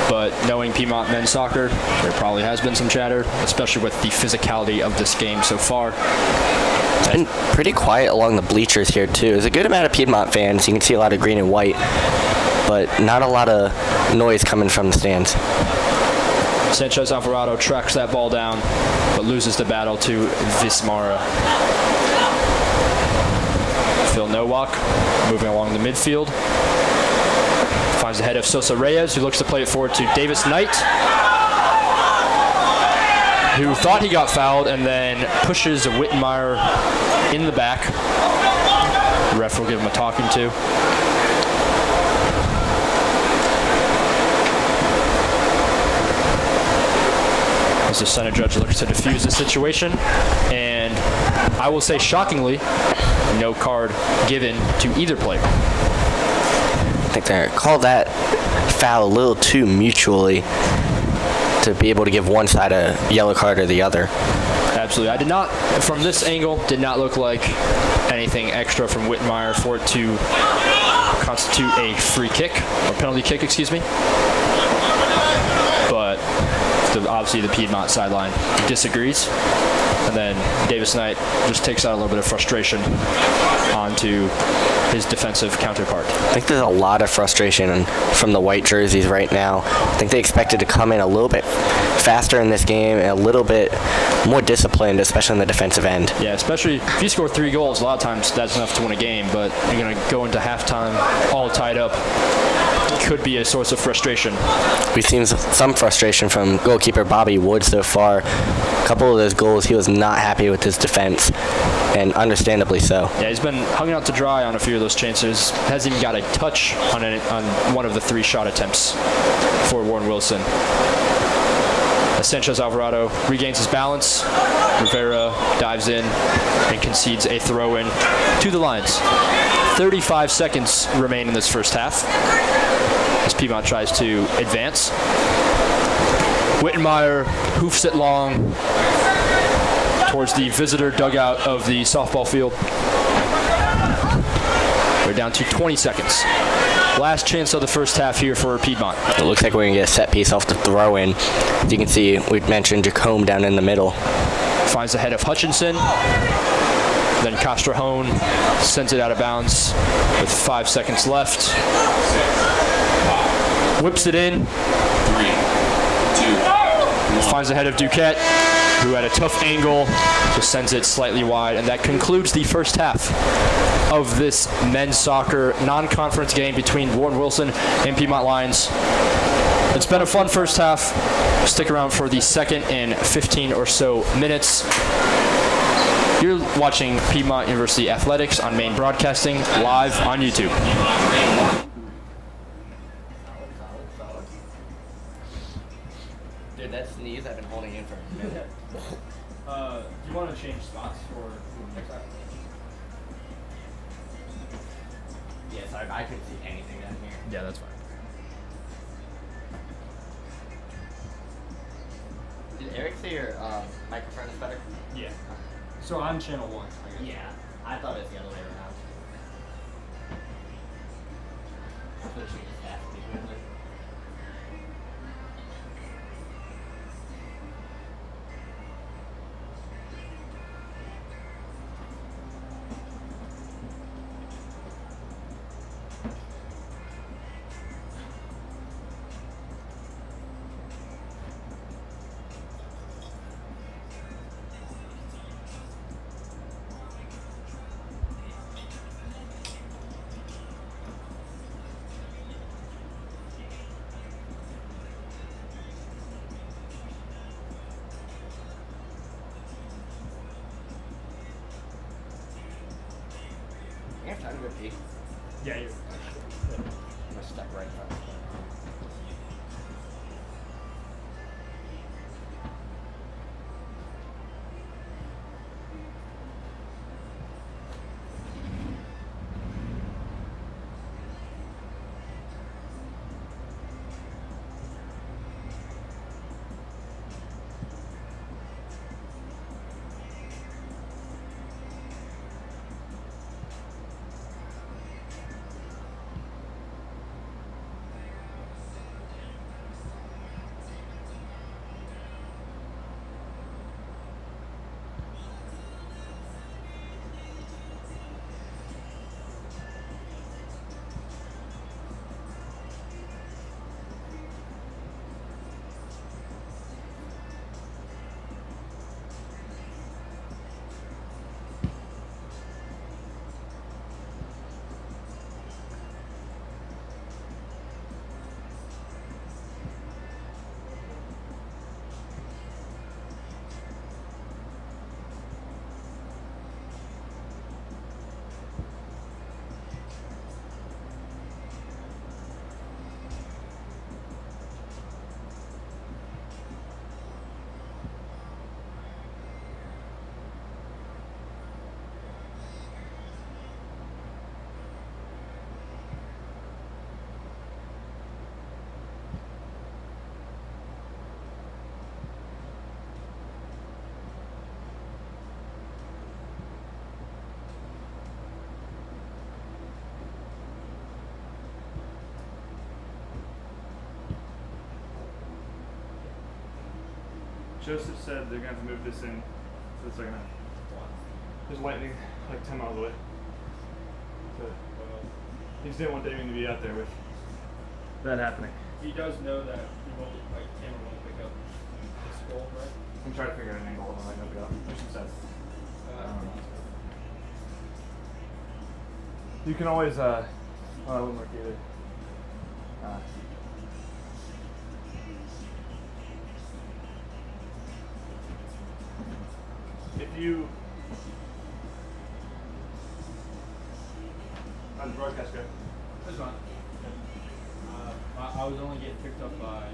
But knowing Piedmont men's soccer, there probably has been some chatter, especially with the physicality of this game so far. It's been pretty quiet along the bleachers here, too. There's a good amount of Piedmont fans. You can see a lot of green and white, but not a lot of noise coming from the stands. Sanchez Alvarado tracks that ball down, but loses the battle to Vismara. Phil Nowak moving along the midfield. Finds the head of Sosa Reyes, who looks to play it forward to Davis Knight, who thought he got fouled and then pushes Whitmire in the back. The ref will give him a talking to. As the center judge looks to defuse the situation, and I will say shockingly, no card given to either player. I think they called that foul a little too mutually to be able to give one side a yellow card or the other. Absolutely. I did not, from this angle, did not look like anything extra from Whitmire for it to constitute a free kick, or penalty kick, excuse me. But obviously the Piedmont sideline disagrees. And then Davis Knight just takes out a little bit of frustration onto his defensive counterpart. I think there's a lot of frustration from the white jerseys right now. I think they expected to come in a little bit faster in this game and a little bit more disciplined, especially in the defensive end. Yeah, especially if you score 3 goals, a lot of times that's enough to win a game, but you're going to go into halftime all tied up. Could be a source of frustration. We've seen some frustration from goalkeeper Bobby Wood so far. A couple of those goals, he was not happy with his defense, and understandably so. Yeah, he's been hung out to dry on a few of those chances. Hasn't even got a touch on one of the 3 shot attempts for Warren Wilson. As Sanchez Alvarado regains his balance, Rivera dives in and concedes a throw-in to the Lions. 35 seconds remain in this first half as Piedmont tries to advance. Whitmire hoofs it long towards the visitor dugout of the softball field. We're down to 20 seconds. Last chance of the first half here for Piedmont. It looks like we're going to get a set piece off the throw-in. As you can see, we've mentioned Jacome down in the middle. Finds the head of Hutchinson. Then Castrejón sends it out of bounds with 5 seconds left. Whips it in. 3, 2, 1. Finds the head of Duquette, who had a tough angle, just sends it slightly wide. And that concludes the first half of this men's soccer non-conference game between Warren Wilson and Piedmont Lions. It's been a fun first half. Stick around for the second and 15 or so minutes. You're watching Piedmont University Athletics on Main Broadcasting live on YouTube. Dude, that sneeze I've been holding in for a minute. Do you want to change spots for next time? Yeah, sorry, but I couldn't see anything down here. Yeah, that's fine. Did Eric say your microphone is better? Yeah. So I'm channel 1. I guess. Yeah, I thought it was the other way around. Switching is nasty, really. You have time to go pee? Yeah, you're. I'm gonna step right in front of you. Joseph said they're gonna have to move this in to the second half. There's lightning like 10 miles away. So he just didn't want Damien to be out there with that happening. He does know that he won't, like, camera won't pick up the scroll, right? I'm trying to figure out an angle on it. Help you out. There's some sense. You can always oh, that wouldn't work either. If you how's the broadcast go? That's fine. I was only getting picked up by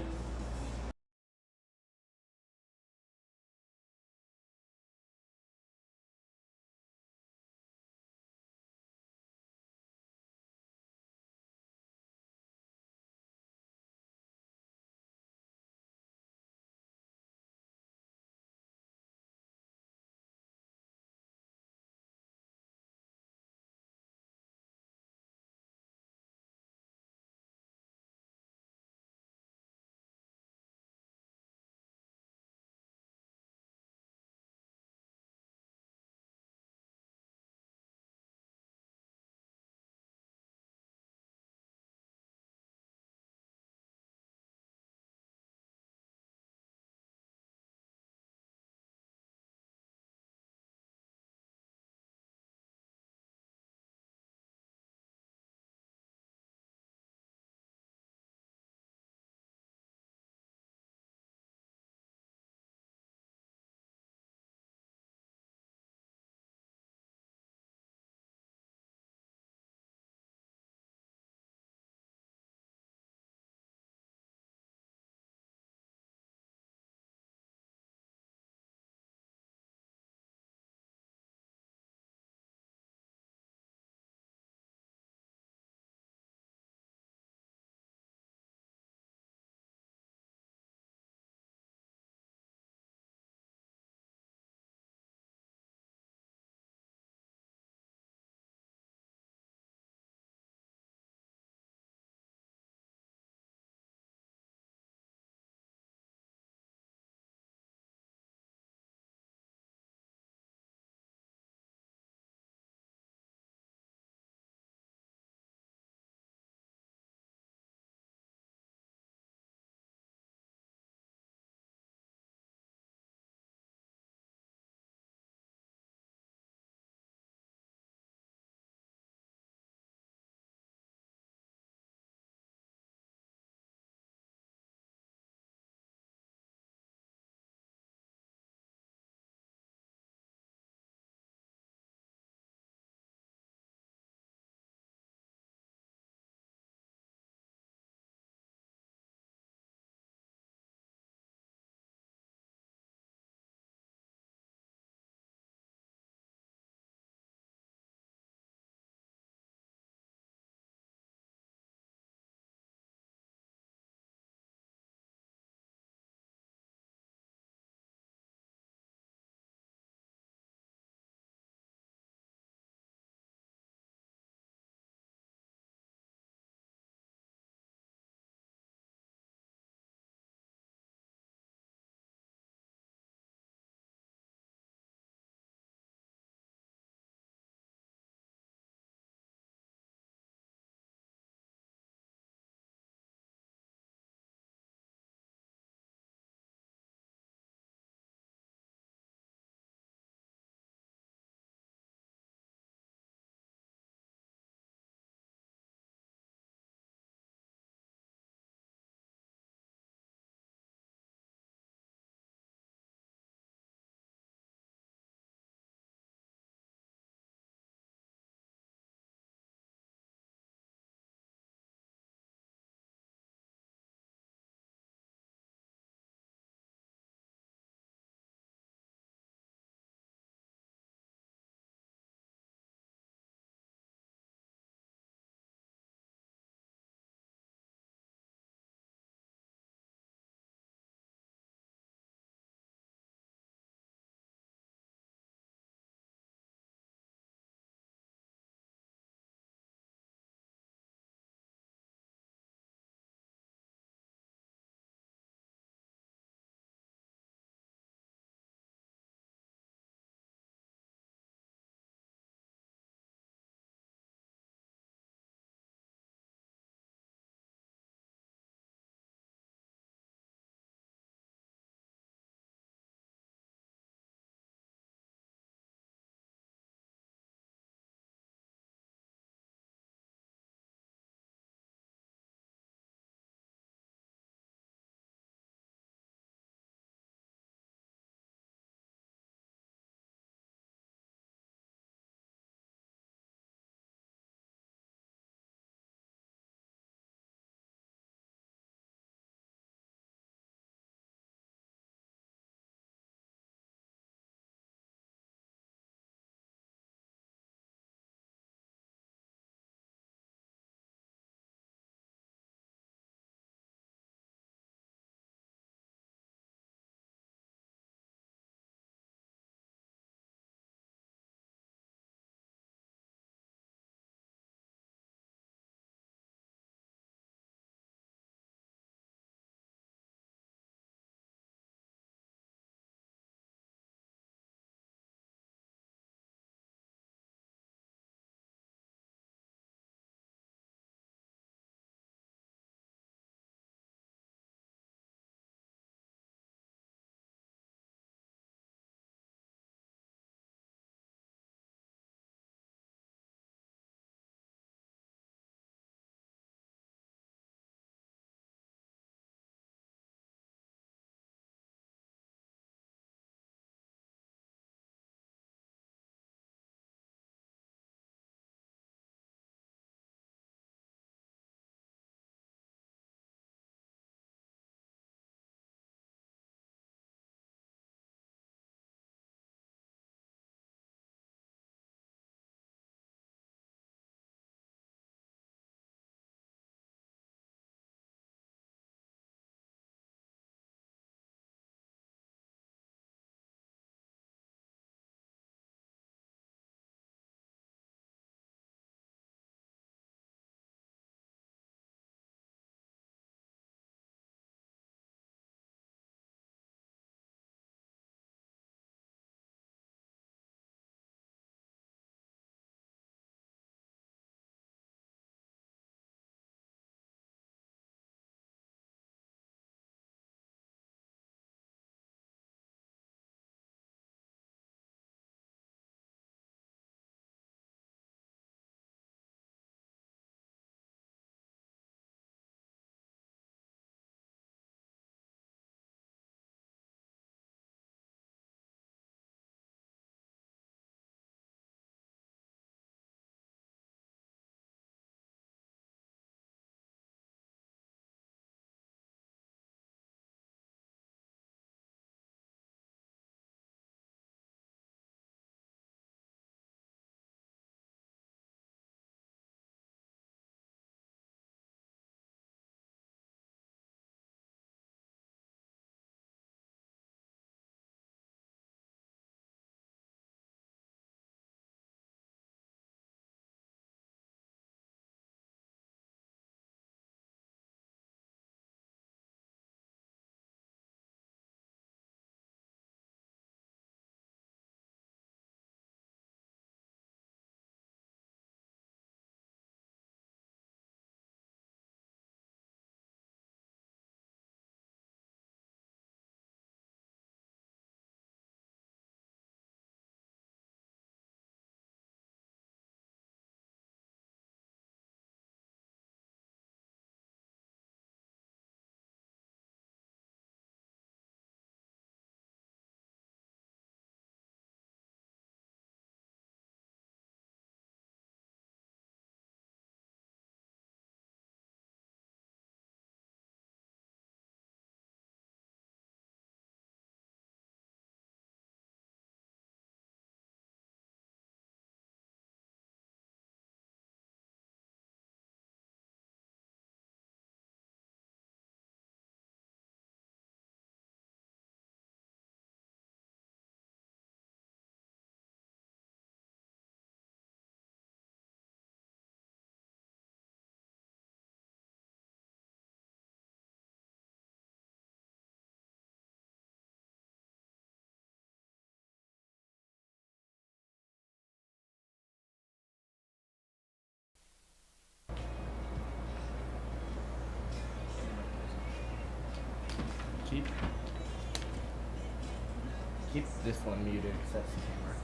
Keep this one muted because that's the camera.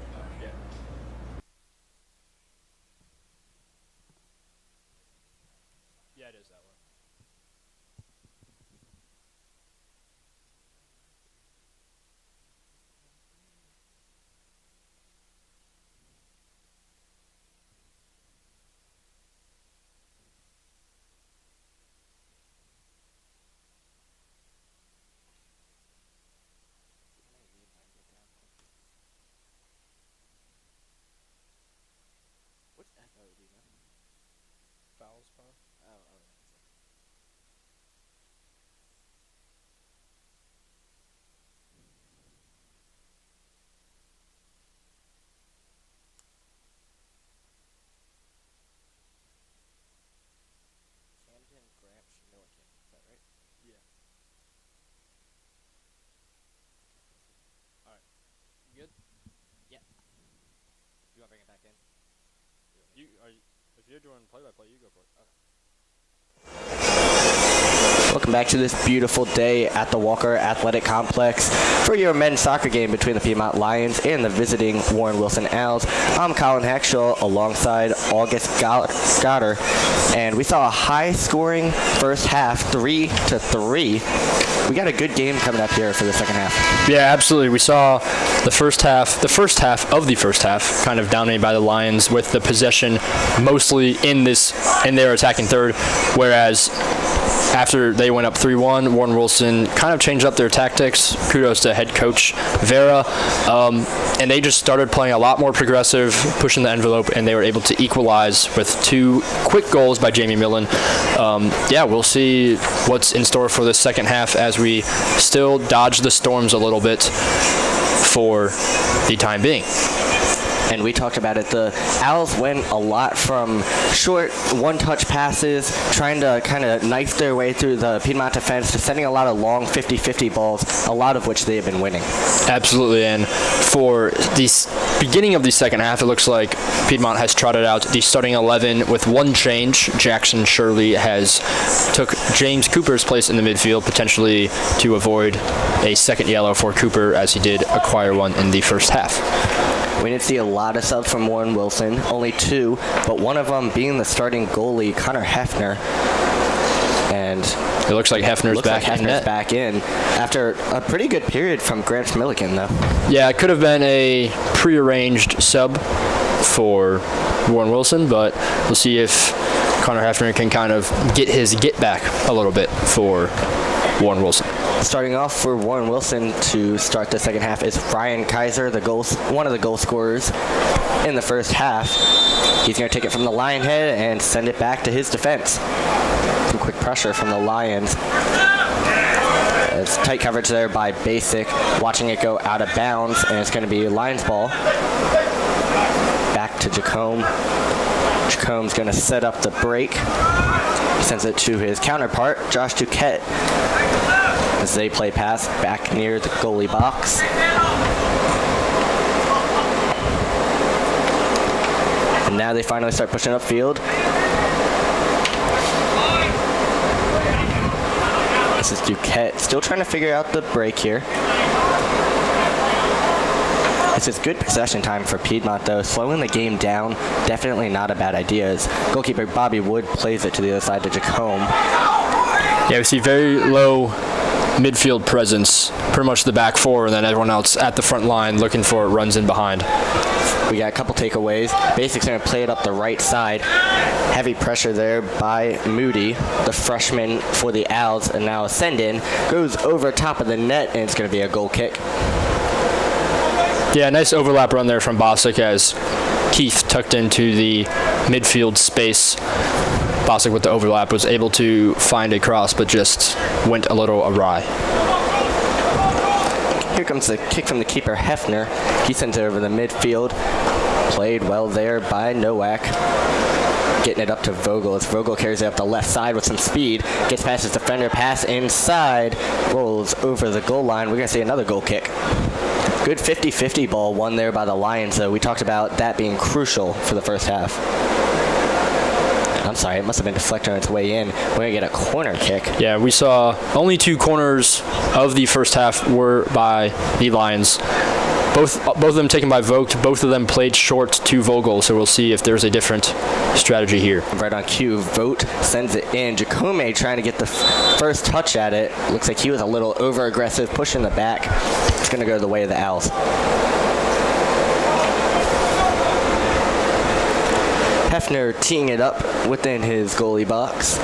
Yeah. Yeah, it is that way. What's FOD now? Fouls, probably. Oh. Camden, Grant, Milliken. Is that right? Yeah. All right. You good? Yeah. You want to bring it back in? If you're doing play-by-play, you go for it. Okay. Welcome back to this beautiful day at the Walker Athletic Complex for your men's soccer game between the Piedmont Lions and the visiting Warren Wilson Owls. I'm Colin Hackshaw alongside August Goddard, and we saw a high-scoring first half, 3-3. We got a good game coming up here for the second half. Yeah, absolutely. We saw the first half kind of dominated by the Lions with the possession mostly in their attacking third, whereas after they went up 3-1, Warren Wilson kind of changed up their tactics. Kudos to head coach Vera. And they just started playing a lot more progressive, pushing the envelope, and they were able to equalize with 2 quick goals by Jamie Millen. We'll see what's in store for the second half as we still dodge the storms a little bit for the time being. And we talked about it. The Owls went a lot from short one-touch passes, trying to kind of knife their way through the Piedmont defense, to sending a lot of long 50-50 balls, a lot of which they have been winning. Absolutely, and for the beginning of the second half, it looks like Piedmont has trotted out the starting 11 with one change. Jackson Shirley took James Cooper's place in the midfield, potentially to avoid a second yellow for Cooper, as he did acquire one in the first half. We didn't see a lot of subs from Warren Wilson, only 2, but one of them being the starting goalie, Connor Hefner. And it looks like Hefner's back in net. Back in after a pretty good period from Grant Milliken, though. Yeah, it could have been a prearranged sub for Warren Wilson, but we'll see if Connor Hefner can kind of get his get back a little bit for Warren Wilson. Starting off for Warren Wilson to start the second half is Ryan Kaiser, one of the goal scorers in the first half. He's going to take it from the Lion head and send it back to his defense. Some quick pressure from the Lions. It's tight coverage there by Basic, watching it go out of bounds, and it's going to be Lions ball. Back to Jacome. Jacome's going to set up the break. He sends it to his counterpart, Josh Duquette, as they play pass back near the goalie box. And now they finally start pushing upfield. This is Duquette, still trying to figure out the break here. This is good possession time for Piedmont, though. Slowing the game down, definitely not a bad idea, as goalkeeper Bobby Wood plays it to the other side to Jacome. Yeah, we see very low midfield presence, pretty much the back four, and then everyone else at the front line looking for it, runs in behind. We got a couple takeaways. Basic's going to play it up the right side. Heavy pressure there by Moody, the freshman for the Owls, and now a send-in. Goes over top of the net, and it's going to be a goal kick. Yeah, nice overlap run there from Bosick as Keith tucked into the midfield space. Bosick with the overlap was able to find a cross, but just went a little awry. Here comes the kick from the keeper, Hefner. He sends it over the midfield. Played well there by Nowak. Getting it up to Vogel as Vogel carries it up the left side with some speed. Gets past his defender, pass inside. Rolls over the goal line. We're going to see another goal kick. Good 50-50 ball won there by the Lions, though. We talked about that being crucial for the first half. sorry, it must have been deflected on its way in. We're going to get a corner kick. Yeah, we saw only 2 corners of the first half were by the Lions. Both of them taken by Vogt. Both of them played short to Vogel, so we'll see if there's a different strategy here. Right on cue, Vogt sends it in. Jacome trying to get the first touch at it. Looks like he was a little over-aggressive, pushing the back. It's going to go the way of the Owls. Hefner teeing it up within his goalie box.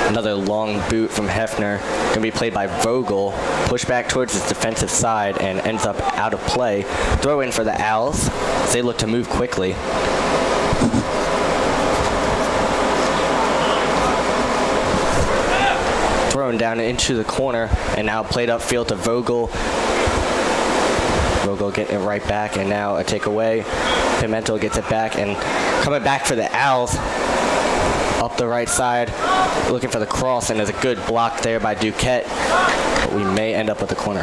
Another long boot from Hefner. Going to be played by Vogel. Push back towards his defensive side and ends up out of play. Throw in for the Owls as they look to move quickly. Thrown down into the corner and now played upfield to Vogel. Vogel getting it right back and now a takeaway. Pimentel gets it back and coming back for the Owls. Up the right side, looking for the cross, and there's a good block there by Duquette, but we may end up with the corner.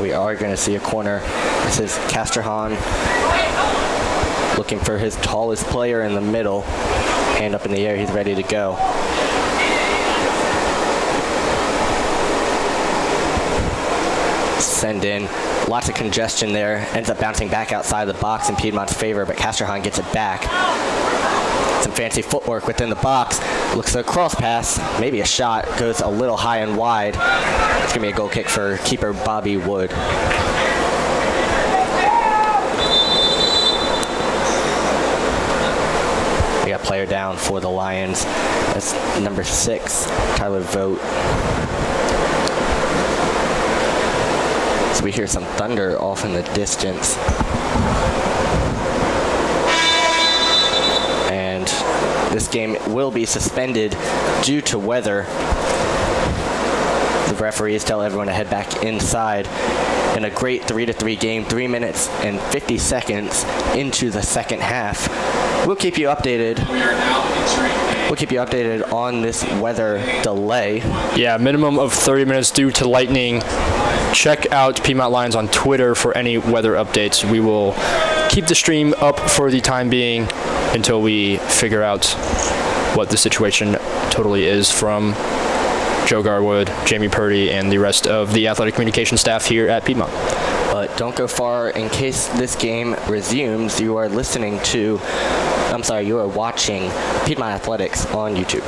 We are going to see a corner. This is Castrahan looking for his tallest player in the middle. Hand up in the air, he's ready to go. Send in. Lots of congestion there. Ends up bouncing back outside the box in Piedmont's favor, but Castrahan gets it back. Some fancy footwork within the box. Looks for a cross pass. Maybe a shot. Goes a little high and wide. It's going to be a goal kick for keeper Bobby Wood. We got player down for the Lions. That's number 6, Tyler Vogt. So we hear some thunder off in the distance. And this game will be suspended due to weather. The referees tell everyone to head back inside. In a great 3-3 game, 3 minutes and 50 seconds into the second half. We'll keep you updated. We'll keep you updated on this weather delay. Yeah, minimum of 30 minutes due to lightning. Check out Piedmont Lions on Twitter for any weather updates. We will keep the stream up for the time being until we figure out what the situation totally is from Joe Garwood, Jamie Purdy, and the rest of the athletic communication staff here at Piedmont. But don't go far. In case this game resumes, you are watching Piedmont Athletics on YouTube.